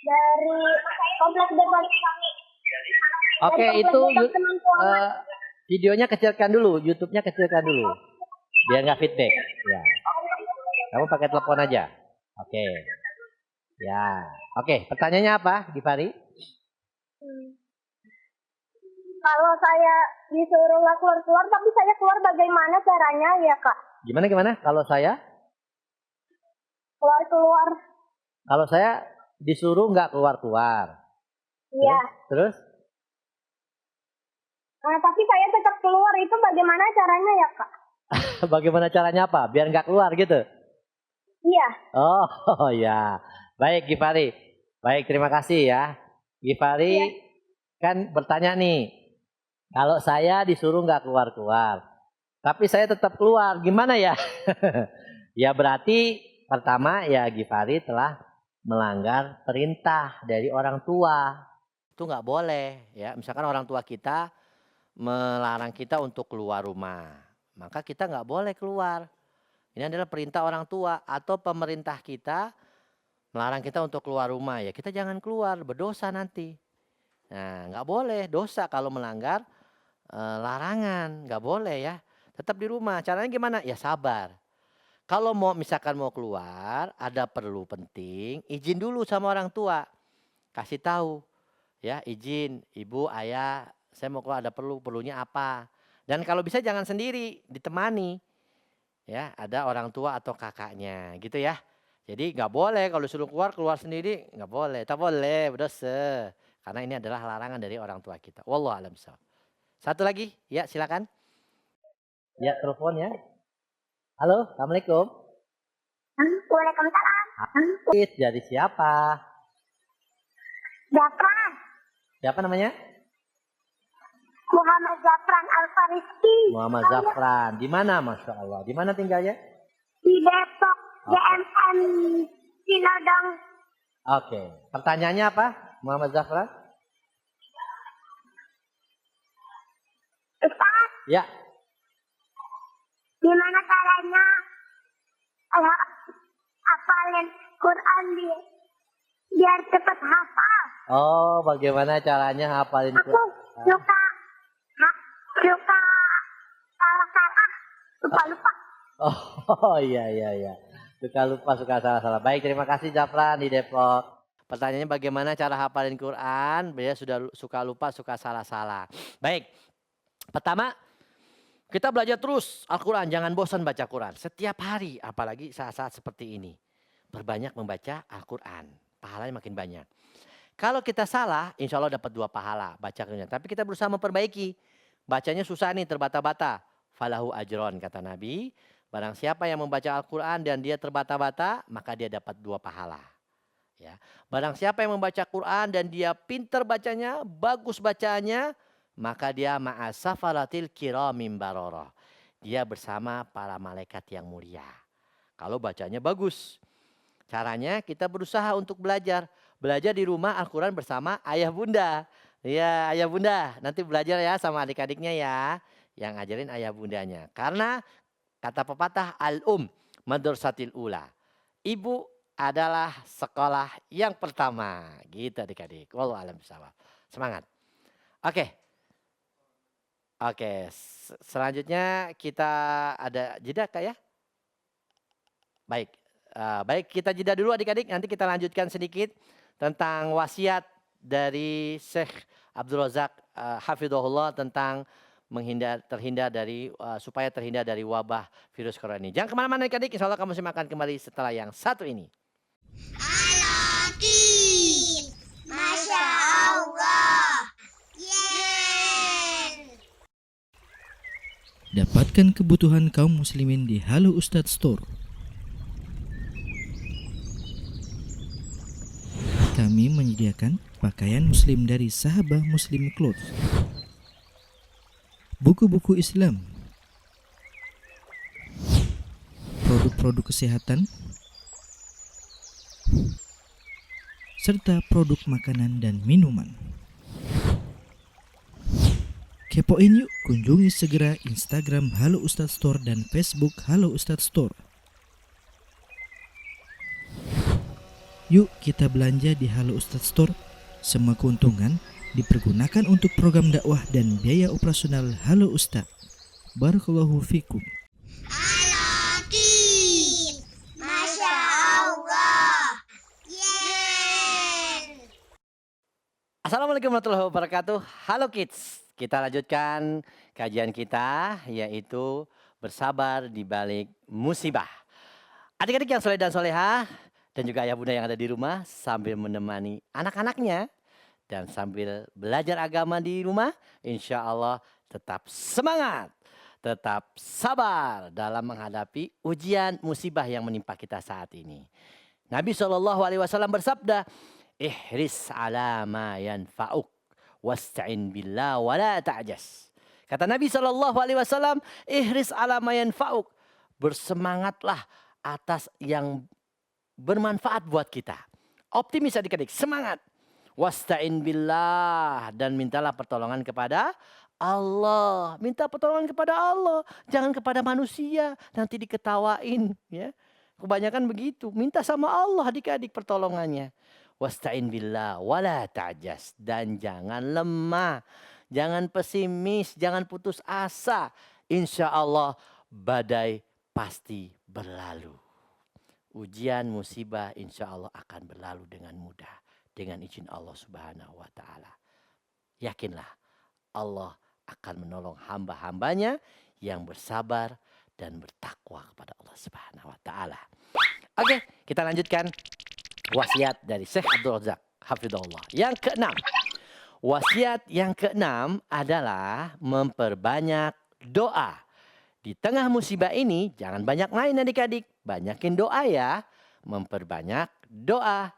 Dari Kompleks Depok Utami. Oke, itu videonya kecilkan dulu, YouTube-nya kecilkan dulu. Biar nggak feedback. Ya. Kamu pakai telepon aja. Oke. Ya. Oke, pertanyaannya apa, Gifari? Kalau saya disuruh nggak keluar-keluar, tapi saya keluar bagaimana caranya ya Kak? Gimana? Kalau saya? Keluar-keluar. Kalau saya disuruh nggak keluar-keluar. Iya. Terus? Nah, tapi saya tetap keluar, itu bagaimana caranya ya Kak? Bagaimana caranya apa? Biar nggak keluar gitu? Iya. Oh ya. Baik Gifari. Baik, terima kasih ya. Gifari kan bertanya nih. Kalau saya disuruh nggak keluar-keluar. Tapi saya tetap keluar. Gimana ya? Ya berarti pertama ya Gifari telah melanggar perintah dari orang tua. Itu nggak boleh ya. Misalkan orang tua kita melarang kita untuk keluar rumah. Maka kita nggak boleh keluar. Ini adalah perintah orang tua atau pemerintah kita melarang kita untuk keluar rumah. Ya kita jangan keluar, berdosa nanti. Nah nggak boleh, dosa kalau melanggar larangan. Nggak boleh ya, tetap di rumah. Caranya gimana? Ya sabar. Kalau misalkan mau keluar, ada perlu penting, izin dulu sama orang tua. Kasih tahu, ya izin ibu, ayah, saya mau keluar ada perlunya apa. Dan kalau bisa jangan sendiri, ditemani. Ya, ada orang tua atau kakaknya gitu ya. Jadi nggak boleh kalau suruh keluar sendiri, nggak boleh. Tak boleh, berdosa. Karena ini adalah larangan dari orang tua kita. Wallahu a'lam bishawab. Satu lagi, ya silakan. Ya telepon ya. Halo, assalamualaikum. Waalaikumsalam. Dari siapa? Zafran. Siapa namanya? Muhammad Zafran Al-Fariski. Muhammad Zafran. Di mana, Masya Allah? Di mana tinggalnya? Di Depok, JMM Sinodong. Oke. Pertanyaannya apa, Muhammad Zafran? Ustaz, Ya. gimana caranya hafalin Quran di biar cepat hafal. Oh, bagaimana caranya hafalin Aku Quran? suka salah-salah, lupa-lupa. Oh iya. Suka salah-salah. Baik, terima kasih Zafran di Depok. Pertanyaannya bagaimana cara hafalin Quran? Dia sudah suka lupa, suka salah-salah. Baik, pertama kita belajar terus Al-Quran. Jangan bosan baca Quran. Setiap hari, apalagi saat-saat seperti ini. Berbanyak membaca Al-Quran. Pahalanya makin banyak. Kalau kita salah, insya Allah dapat 2 pahala bacanya. Tapi kita berusaha memperbaiki. Bacanya susah nih, terbata-bata. Falahu ajron, kata Nabi. Barang siapa yang membaca Al-Quran dan dia terbata-bata, maka dia dapat 2 pahala. Ya. Barang siapa yang membaca Quran dan dia pintar bacanya, bagus bacaannya, maka dia ma'asafaratil kiramim baroroh. Dia bersama para malaikat yang mulia. Kalau bacanya bagus. Caranya kita berusaha untuk belajar. Belajar di rumah Al-Quran bersama ayah bunda. Ya, ayah bunda. Nanti belajar ya sama adik-adiknya ya. Yang ngajarin ayah bundanya. Karena kata pepatah madrasatil ula. Ibu adalah sekolah yang pertama. Gitu adik-adik. Wallahu a'lam bishawab. Semangat. Oke. Selanjutnya kita ada jeda Kak ya? Baik. Baik, kita jeda dulu adik-adik. Nanti kita lanjutkan sedikit tentang wasiat dari Syekh Abdul Razak Hafidhahullah tentang supaya terhindar dari wabah virus corona ini. Jangan kemana-mana adik-adik. Insya Allah kamu akan kembali setelah yang satu ini. Halo Kids, Masya Allah. Yeay. Dapatkan kebutuhan kaum muslimin di Halo Ustadz Store. Kami menyediakan pakaian muslim dari Sahabah Muslim Clothes, buku-buku Islam, produk-produk kesehatan, serta produk makanan dan minuman. Kepoin yuk, kunjungi segera Instagram Halo Ustadz Store dan Facebook Halo Ustadz Store. Yuk kita belanja di Halo Ustadz Store. Semua keuntungan dipergunakan untuk program dakwah dan biaya operasional Halo Ustadz. Barakallahu fikum. Halo Kids, Masya Allah. Yeay. Assalamualaikum warahmatullahi wabarakatuh. Halo Kids. Kita lanjutkan kajian kita yaitu bersabar di balik musibah. Adik-adik yang soleh dan solehah dan juga ayah bunda yang ada di rumah sambil menemani anak-anaknya dan sambil belajar agama di rumah, insya Allah tetap semangat, tetap sabar dalam menghadapi ujian musibah yang menimpa kita saat ini. Nabi SAW bersabda, ihris ala ma yanfa'uk wasta'in billah wa la ta'jas. Kata Nabi SAW, ihris ala ma yanfa'uk, bersemangatlah atas yang bermanfaat buat kita. Optimis adik-adik, semangat. Wasta'in billah, dan mintalah pertolongan kepada Allah. Minta pertolongan kepada Allah, jangan kepada manusia, nanti diketawain ya. Kebanyakan begitu. Minta sama Allah adik-adik pertolongannya. Wasta'in billah wala ta'jas, dan jangan lemah, jangan pesimis, jangan putus asa. Insya Allah badai pasti berlalu. Ujian musibah insya Allah akan berlalu dengan mudah. Dengan izin Allah Subhanahu wa ta'ala. Yakinlah Allah akan menolong hamba-hambanya yang bersabar dan bertakwa kepada Allah Subhanahu wa ta'ala. Oke, kita lanjutkan wasiat dari Syekh Abdul Razak Hafidhahullah. Yang keenam. Wasiat yang keenam adalah memperbanyak doa. Di tengah musibah ini jangan banyak main adik-adik. Banyakin doa ya. Memperbanyak doa.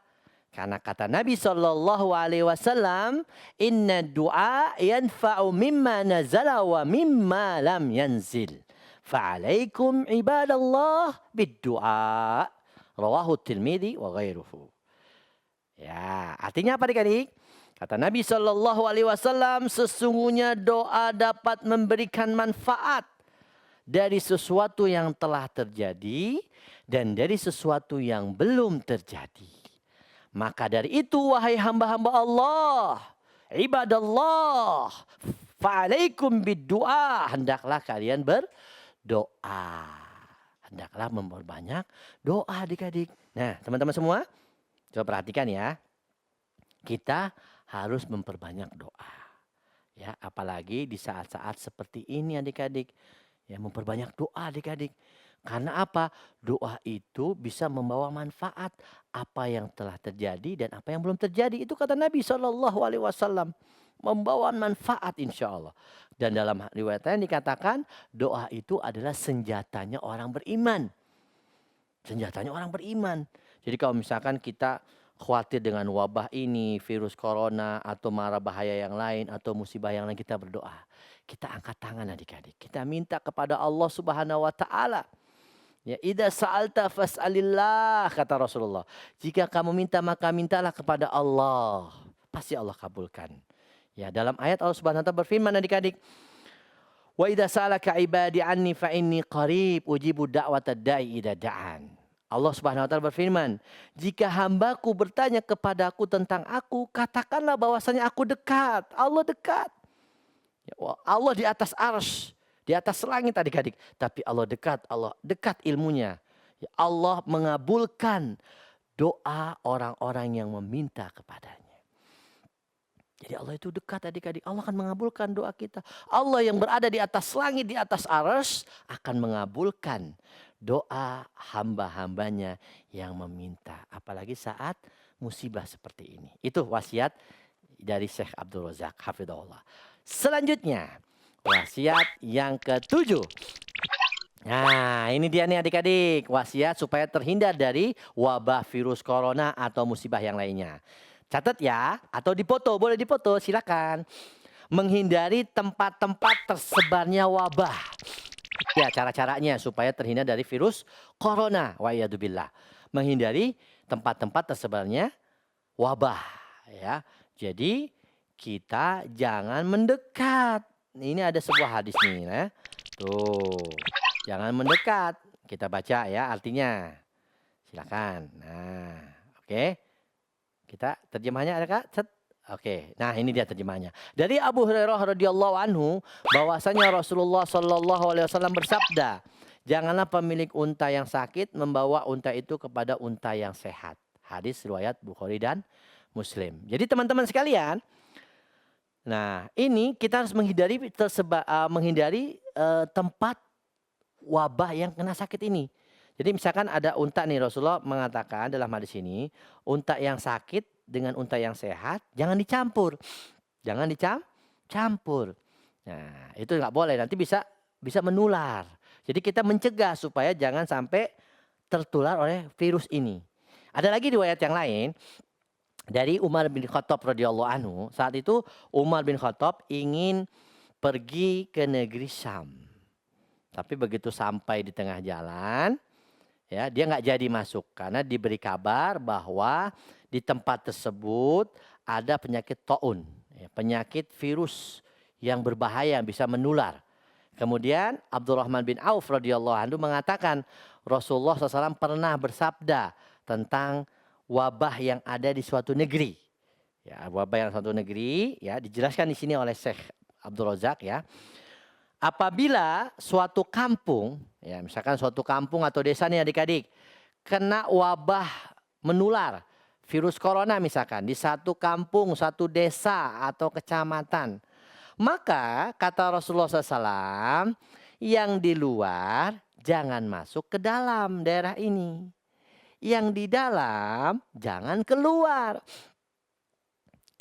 Karena kata Nabi SAW, inna du'a yanfa'u mimma nazala wa mimma lam yanzil. Fa'alaikum ibadallah bid-du'a. Rawahu Tirmidzi wa ghairuhu. Ya, artinya apa adik-adik? Kata Nabi SAW, sesungguhnya doa dapat memberikan manfaat dari sesuatu yang telah terjadi dan dari sesuatu yang belum terjadi. Maka dari itu wahai hamba-hamba Allah, ibadallah, fa'alaikum biddu'a, hendaklah kalian berdoa. Hendaklah memperbanyak doa adik-adik. Nah teman-teman semua, coba perhatikan ya. Kita harus memperbanyak doa. Ya, apalagi di saat-saat seperti ini adik-adik. Ya, memperbanyak doa adik-adik. Karena apa? Doa itu bisa membawa manfaat. Apa yang telah terjadi dan apa yang belum terjadi. Itu kata Nabi SAW. Membawa manfaat insya Allah. Dan dalam riwayat lain dikatakan doa itu adalah senjatanya orang beriman. Senjatanya orang beriman. Jadi kalau misalkan kita khawatir dengan wabah ini, virus corona atau mara bahaya yang lain atau musibah yang lain, kita berdoa. Kita angkat tangan adik-adik. Kita minta kepada Allah Subhanahu wa taala. Ya, idza sa'alta fas'alillah kata Rasulullah. Jika kamu minta maka mintalah kepada Allah. Pasti Allah kabulkan. Ya, dalam ayat Allah Subhanahu wa taala berfirman adik-adik, wa idza sa'alaka ibadi anni fa inni qarib ujibu da'watad da'i idza da'an. Allah Subhanahu wa taala berfirman, jika hambaku bertanya kepadaku tentang aku, katakanlah bahwasanya aku dekat. Allah dekat. Ya, Allah di atas arsy, di atas langit adik-adik. Tapi Allah dekat ilmunya. Ya, Allah mengabulkan doa orang-orang yang meminta kepadanya. Jadi Allah itu dekat adik-adik. Allah akan mengabulkan doa kita. Allah yang berada di atas langit, di atas arsy akan mengabulkan doa hamba-hambanya yang meminta. Apalagi saat musibah seperti ini. Itu wasiat dari Syekh Abdul Razak hafizahullah. Selanjutnya wasiat yang ke-7. Nah ini dia nih adik-adik. Wasiat supaya terhindar dari wabah virus corona atau musibah yang lainnya. Catat ya, atau dipoto, boleh dipoto silakan. Menghindari tempat-tempat tersebarnya wabah. Ya, cara-caranya supaya terhindar dari virus corona. Wa'iyadzubillah. Menghindari tempat-tempat tersebarnya wabah. Ya, jadi kita jangan mendekat. Ini ada sebuah hadis nih. Ya. Tuh, jangan mendekat. Kita baca ya artinya. Silakan. Nah, oke. Kita terjemahnya ada Kak? Set. Oke, nah ini dia terjemahnya. Dari Abu Hurairah radhiyallahu anhu bahwasanya Rasulullah sallallahu alaihi wasallam bersabda, janganlah pemilik unta yang sakit membawa unta itu kepada unta yang sehat. Hadis riwayat Bukhari dan Muslim. Jadi teman-teman sekalian, nah ini kita harus menghindari tempat wabah yang kena sakit ini. Jadi misalkan ada unta nih, Rasulullah mengatakan dalam hadis ini, unta yang sakit dengan unta yang sehat jangan dicampur. Jangan dicampur. Nah, itu nggak boleh, nanti bisa menular. Jadi kita mencegah supaya jangan sampai tertular oleh virus ini. Ada lagi riwayat yang lain dari Umar bin Khattab radhiyallahu anhu. Saat itu Umar bin Khattab ingin pergi ke negeri Syam. Tapi begitu sampai di tengah jalan, ya, dia nggak jadi masuk karena diberi kabar bahwa di tempat tersebut ada penyakit taun, ya, penyakit virus yang berbahaya yang bisa menular. Kemudian Abdurrahman bin Auf radhiyallahu anhu mengatakan Rasulullah SAW pernah bersabda tentang wabah yang ada di suatu negeri. Ya, wabah yang suatu negeri, ya, dijelaskan di sini oleh Syekh Abdul Razak, ya. Apabila suatu kampung, ya misalkan suatu kampung atau desa nih adik-adik, kena wabah menular, virus corona misalkan, di satu kampung, satu desa atau kecamatan. Maka kata Rasulullah SAW, yang di luar jangan masuk ke dalam daerah ini. Yang di dalam jangan keluar.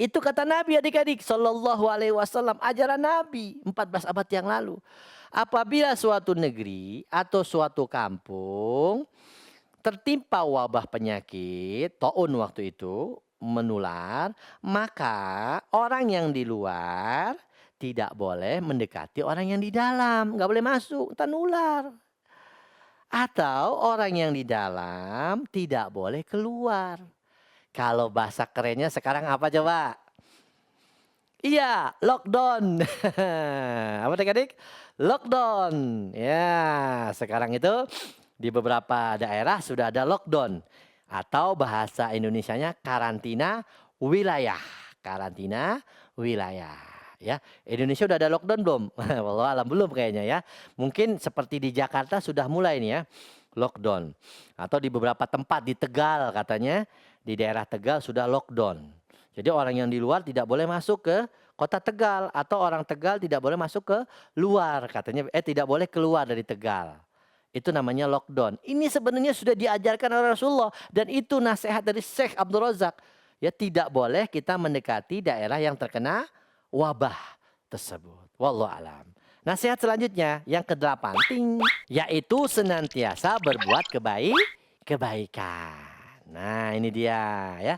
Itu kata Nabi adik-adik sallallahu alaihi wasallam, ajaran Nabi 14 abad yang lalu. Apabila suatu negeri atau suatu kampung tertimpa wabah penyakit taun waktu itu menular, maka orang yang di luar tidak boleh mendekati orang yang di dalam, nggak boleh masuk, entar nular. Atau orang yang di dalam tidak boleh keluar. Kalau bahasa kerennya sekarang apa coba? Iya, lockdown. Apa adik-adik? Lockdown. Ya, sekarang itu di beberapa daerah sudah ada lockdown. Atau bahasa Indonesianya karantina wilayah. Karantina wilayah. Ya, Indonesia udah ada lockdown belum? Wallahu alam belum kayaknya ya. Mungkin seperti di Jakarta sudah mulai nih ya lockdown. Atau di beberapa tempat di Tegal katanya di daerah Tegal sudah lockdown. Jadi orang yang di luar tidak boleh masuk ke kota Tegal atau orang Tegal tidak boleh masuk ke luar katanya tidak boleh keluar dari Tegal. Itu namanya lockdown. Ini sebenarnya sudah diajarkan oleh Rasulullah dan itu nasihat dari Syekh Abdul Razak. Ya tidak boleh kita mendekati daerah yang terkena wabah tersebut. Wallahu alam. Nasihat selanjutnya yang ke-8 yaitu senantiasa berbuat kebaikan. Nah, ini dia ya.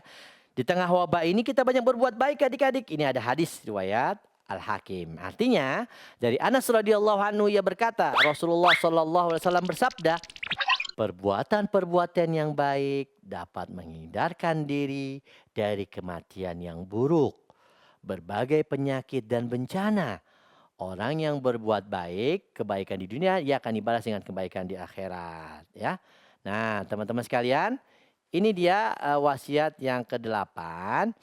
Di tengah wabah ini kita banyak berbuat baik adik-adik. Ini ada hadis riwayat Al-Hakim. Artinya dari Anas radhiyallahu anhu ia berkata, Rasulullah sallallahu alaihi wasallam bersabda, perbuatan-perbuatan yang baik dapat menghindarkan diri dari kematian yang buruk, berbagai penyakit dan bencana. Orang yang berbuat baik, kebaikan di dunia, ia akan dibalas dengan kebaikan di akhirat. Ya, nah teman-teman sekalian, ini dia wasiat yang ke-8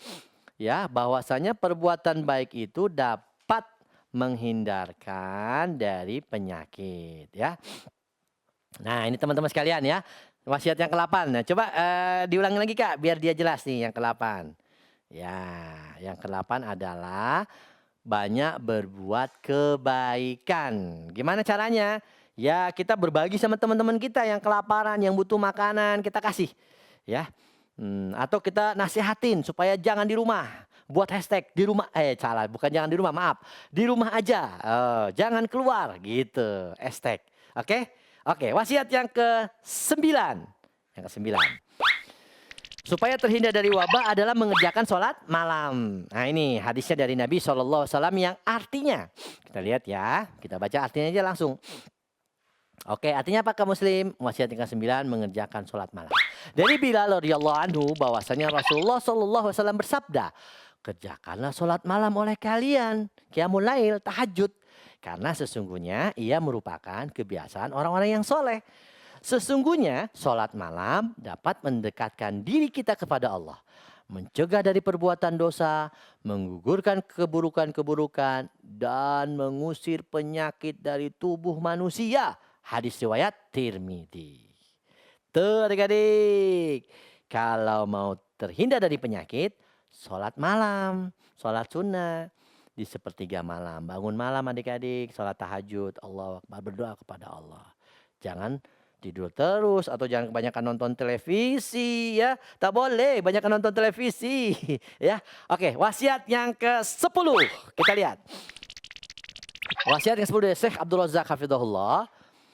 ya, bahwasanya perbuatan baik itu dapat menghindarkan dari penyakit ya. Nah, ini teman-teman sekalian ya, wasiat yang ke-8. Nah, coba diulangi lagi Kak biar dia jelas nih yang ke-8. Ya, yang ke-8 adalah banyak berbuat kebaikan. Gimana caranya? Ya, kita berbagi sama teman-teman kita yang kelaparan, yang butuh makanan, kita kasih. Ya, atau kita nasihatin supaya jangan di rumah, buat hashtag di rumah, salah, bukan jangan di rumah, maaf, di rumah aja, jangan keluar, gitu, hashtag, oke, wasiat yang ke-9, supaya terhindar dari wabah adalah mengerjakan sholat malam. Nah ini hadisnya dari Nabi SAW yang artinya, kita lihat ya, kita baca artinya aja langsung. Oke, artinya apa kaum muslim? Wasiat yang ke-9 mengerjakan sholat malam. Dari Bilal radhiyallahu anhu bahwasanya Rasulullah sallallahu alaihi wasallam bersabda, kerjakanlah sholat malam oleh kalian, qiyamul lail, tahajud, karena sesungguhnya ia merupakan kebiasaan orang-orang yang soleh. Sesungguhnya sholat malam dapat mendekatkan diri kita kepada Allah, mencegah dari perbuatan dosa, menggugurkan keburukan-keburukan, dan mengusir penyakit dari tubuh manusia. Hadis riwayat Tirmidzi. Tuh adik-adik, kalau mau terhindar dari penyakit, sholat malam, sholat sunnah di sepertiga malam, bangun malam adik-adik, sholat tahajud, Allahu Akbar, berdoa kepada Allah. Jangan tidur terus atau jangan kebanyakan nonton televisi ya, tak boleh banyak nonton televisi ya. Oke, wasiat yang ke-10 kita lihat. Wasiat yang ke-10 dari Syekh Abdul Razak hafizahullah,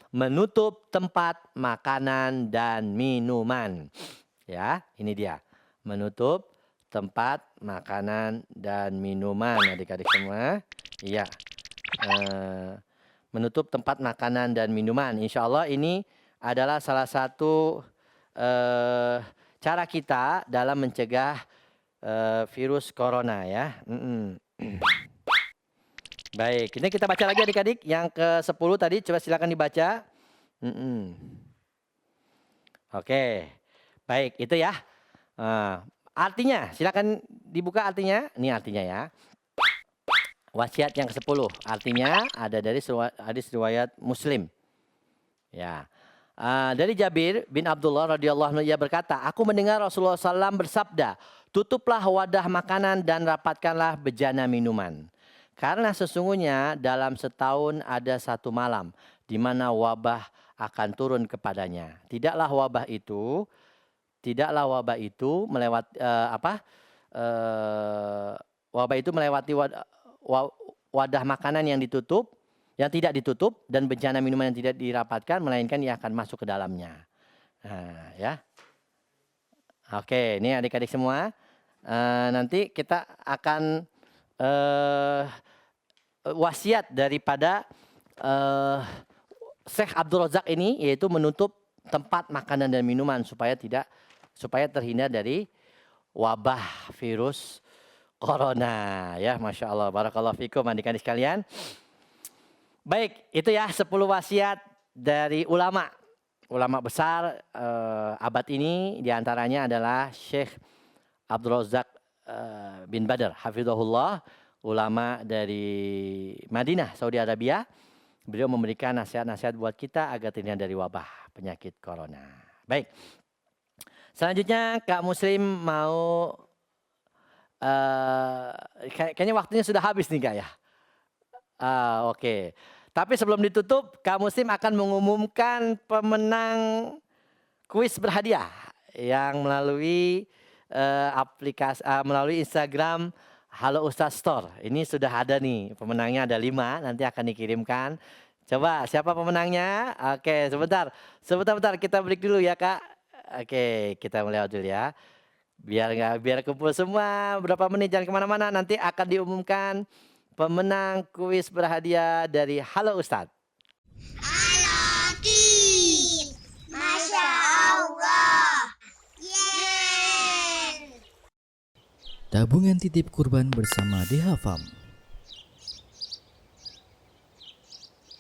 menutup tempat makanan dan minuman. Ya, ini dia. Menutup tempat makanan dan minuman adik-adik semua. Iya. Menutup tempat makanan dan minuman. Insya Allah ini adalah salah satu cara kita dalam mencegah virus corona ya. Baik, ini kita baca lagi adik-adik. Yang ke-10 tadi, coba silakan dibaca. Oke, baik, itu ya. Artinya, silakan dibuka artinya. Ini artinya ya. Wasiat yang ke-10, artinya ada dari hadis riwayat Muslim. Ya, dari Jabir bin Abdullah radhiyallahu anhu ia berkata, aku mendengar Rasulullah SAW bersabda, tutuplah wadah makanan dan rapatkanlah bejana minuman. Karena sesungguhnya dalam setahun ada satu malam di mana wabah akan turun kepadanya. Tidaklah wabah itu melewati wabah itu melewati wadah makanan yang tidak ditutup dan bencana minuman yang tidak dirapatkan, melainkan ia akan masuk ke dalamnya. Nah, ya. Oke, ini adik-adik semua. Nanti kita akan wasiat daripada Syekh Abdul Razak ini, yaitu menutup tempat makanan dan minuman supaya terhindar dari wabah virus corona ya. Masya Allah, barakallahu fikum adik-adik sekalian. Baik, itu ya 10 wasiat dari ulama ulama besar abad ini diantaranya adalah Syekh Abdul Razak bin Badar, hafizahullah, ulama dari Madinah, Saudi Arabia. Beliau memberikan nasihat-nasihat buat kita agar terhindar dari wabah penyakit corona. Baik, selanjutnya Kak Muslim mau, kayaknya waktunya sudah habis nih Kak ya. Oke. Tapi sebelum ditutup, Kak Muslim akan mengumumkan pemenang kuis berhadiah yang melalui melalui Instagram Halo Ustadz Store. Ini sudah ada nih, pemenangnya ada 5, nanti akan dikirimkan. Coba siapa pemenangnya? Oke, sebentar kita break dulu ya Kak. Oke, kita mulai dulu ya. Biar kumpul semua, berapa menit, jangan kemana-mana, nanti akan diumumkan pemenang kuis berhadiah dari Halo Ustadz. Halo Tim, Masya Allah. Yeay. Tabungan titip kurban bersama DH Farm.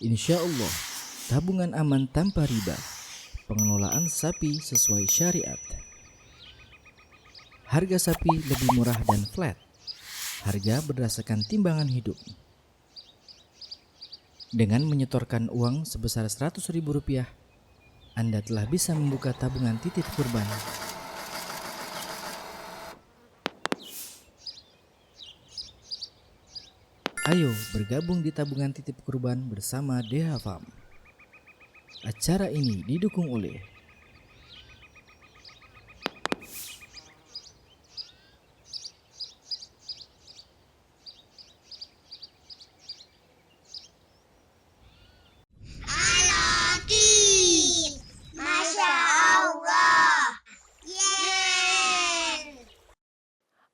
Insya Allah, tabungan aman tanpa riba. Pengelolaan sapi sesuai syariat. Harga sapi lebih murah dan flat. Harga berdasarkan timbangan hidup. Dengan menyetorkan uang sebesar Rp100.000, Anda telah bisa membuka tabungan titip kurban. Ayo bergabung di tabungan titip kurban bersama DH Farm. Acara ini didukung oleh Halo Tim, Masya Allah. Yeay.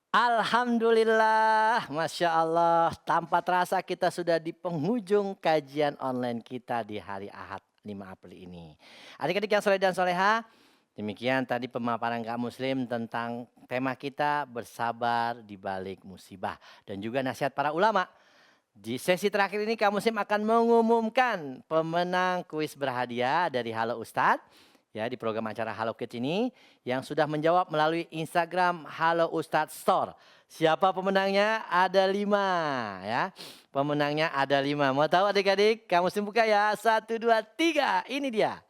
Alhamdulillah, Masya Allah, tanpa terasa kita sudah di penghujung kajian online kita di hari Ahad 5 April ini. Adik-adik yang soleh dan soleha, demikian tadi pemaparan Kak Muslim tentang tema kita bersabar di balik musibah. Dan juga nasihat para ulama. Di sesi terakhir ini Kak Muslim akan mengumumkan pemenang kuis berhadiah dari Halo Ustadz. Ya, di program acara Halo Kids ini yang sudah menjawab melalui Instagram Halo Ustadz Store. Siapa pemenangnya? Ada 5 ya. Pemenangnya ada 5. Mau tahu adik-adik? Kamu buka ya. 1, 2, 3. Ini dia.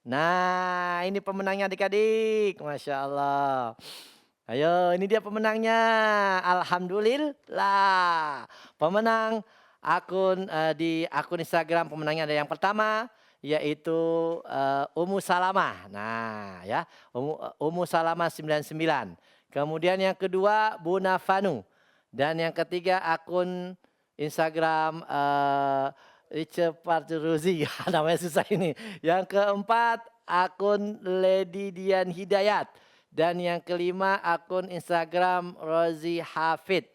Nah, ini pemenangnya adik-adik. Masya Allah. Ayo, ini dia pemenangnya. Alhamdulillah. Pemenang akun di akun Instagram pemenangnya ada yang pertama, yaitu Ummu Salamah. Nah, ya, Ummu Salamah 99. Kemudian yang kedua Buna Fanu. Dan yang ketiga akun Instagram Cepat Ruzi. Namanya susah ini. Yang keempat akun Lady Dian Hidayat. Dan yang kelima akun Instagram Rozi Hafid.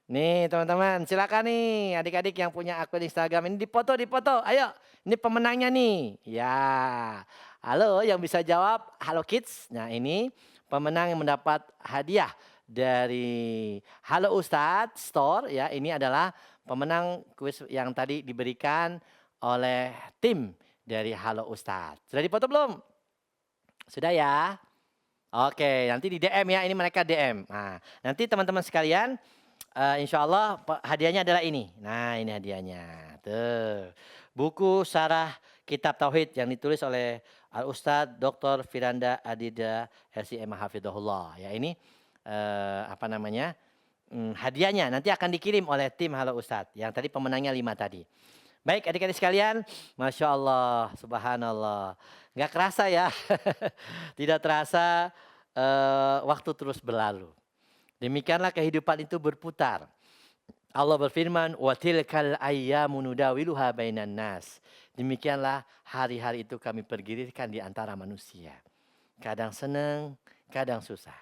Nih teman-teman, silakan nih adik-adik yang punya akun Instagram ini dipoto. Ayo, ini pemenangnya nih. Ya, halo yang bisa jawab Halo Kids. Nah ini pemenang yang mendapat hadiah dari Halo Ustadz Store. Ya, ini adalah pemenang kuis yang tadi diberikan oleh tim dari Halo Ustadz. Sudah dipoto belum? Sudah ya? Oke, nanti di DM ya. Ini mereka DM. Nah, nanti teman-teman sekalian, insya Allah hadiahnya adalah ini. Nah, ini hadiahnya. Tuh, buku Syarah Kitab Tauhid yang ditulis oleh Al-Ustadz Dr. Firanda Adida LCM Hafidhullah. Ya, ini apa namanya? Hadiahnya nanti akan dikirim oleh tim Halo Ustadz. Yang tadi pemenangnya 5 tadi. Baik adik-adik sekalian, Masya Allah, Subhanallah. Nggak kerasa ya, tidak terasa waktu terus berlalu. Demikianlah kehidupan itu berputar. Allah berfirman, wa tilkal ayyamu nudawiluha bainan nas. Demikianlah hari-hari itu kami pergilirkan di antara manusia. Kadang senang, kadang susah.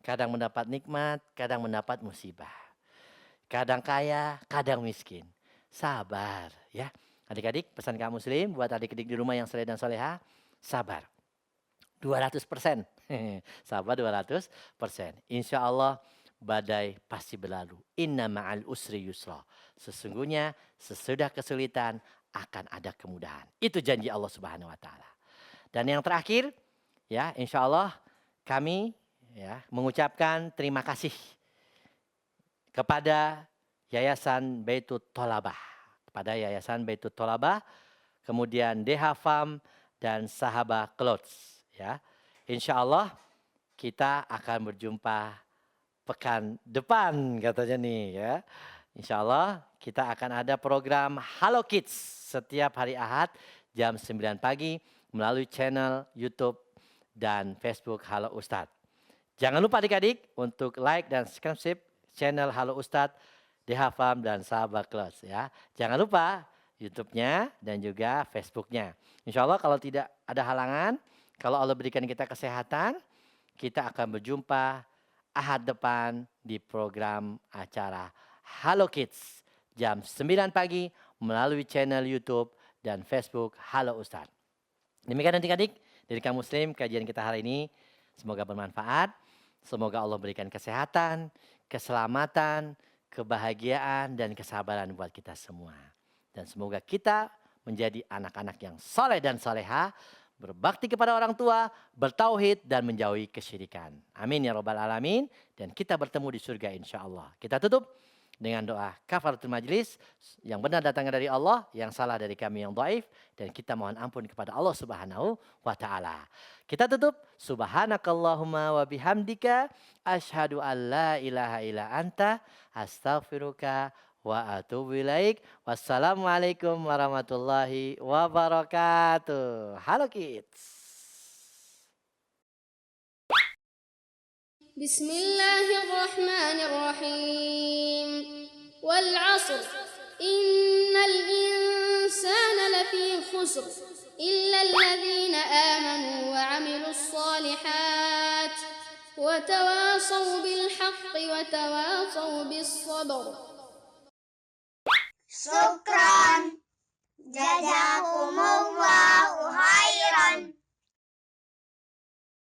Kadang mendapat nikmat, kadang mendapat musibah. Kadang kaya, kadang miskin. Sabar ya. Adik-adik, pesan Kak Muslim buat adik-adik di rumah yang soleh dan soleha, sabar. 200%. Sabar 200%. Insya Allah badai pasti berlalu. Inna ma'al usri yusra. Sesungguhnya sesudah kesulitan akan ada kemudahan. Itu janji Allah Subhanahu wa taala. Dan yang terakhir, ya, insya Allah kami ya mengucapkan terima kasih kepada Yayasan Baitul Thalabah, kemudian DH Farm dan Sahabat Clothes. Ya, insya Allah kita akan berjumpa pekan depan katanya nih ya. Insya Allah kita akan ada program Halo Kids setiap hari Ahad jam 9 pagi melalui channel YouTube dan Facebook Halo Ustadz. Jangan lupa adik-adik untuk like dan subscribe channel Halo Ustadz, DH Farm dan Sahabat Clothes ya. Jangan lupa YouTube-nya dan juga Facebook-nya. Insya Allah kalau tidak ada halangan, kalau Allah berikan kita kesehatan, kita akan berjumpa Ahad depan di program acara Halo Kids jam 9 pagi melalui channel YouTube dan Facebook Halo Ustadz. Demikian adik-adik dari kaum muslim kajian kita hari ini. Semoga bermanfaat. Semoga Allah berikan kesehatan, keselamatan, kebahagiaan dan kesabaran buat kita semua. Dan semoga kita menjadi anak-anak yang soleh dan soleha, berbakti kepada orang tua, bertauhid dan menjauhi kesyirikan. Amin ya rabbal alamin. Dan kita bertemu di surga insya Allah. Kita tutup dengan doa kafaratul majlis, yang benar datangnya dari Allah, yang salah dari kami yang dhaif, dan kita mohon ampun kepada Allah Subhanahu wa taala. Kita tutup subhanakallahumma wa bihamdika asyhadu an la ilaha illa anta astaghfiruka wa atubu ilaik. Wassalamualaikum warahmatullahi wabarakatuh. Halo Kids. Bismillahirrahmanirrahim. Wal 'ashr. Innal insana lafi khusr. Illa alladhina amanu wa 'amilus shalihat. Wa tawasaw bil haqqi wa tawasaw bis sabr. Syukran. Jazakumullahu khairan.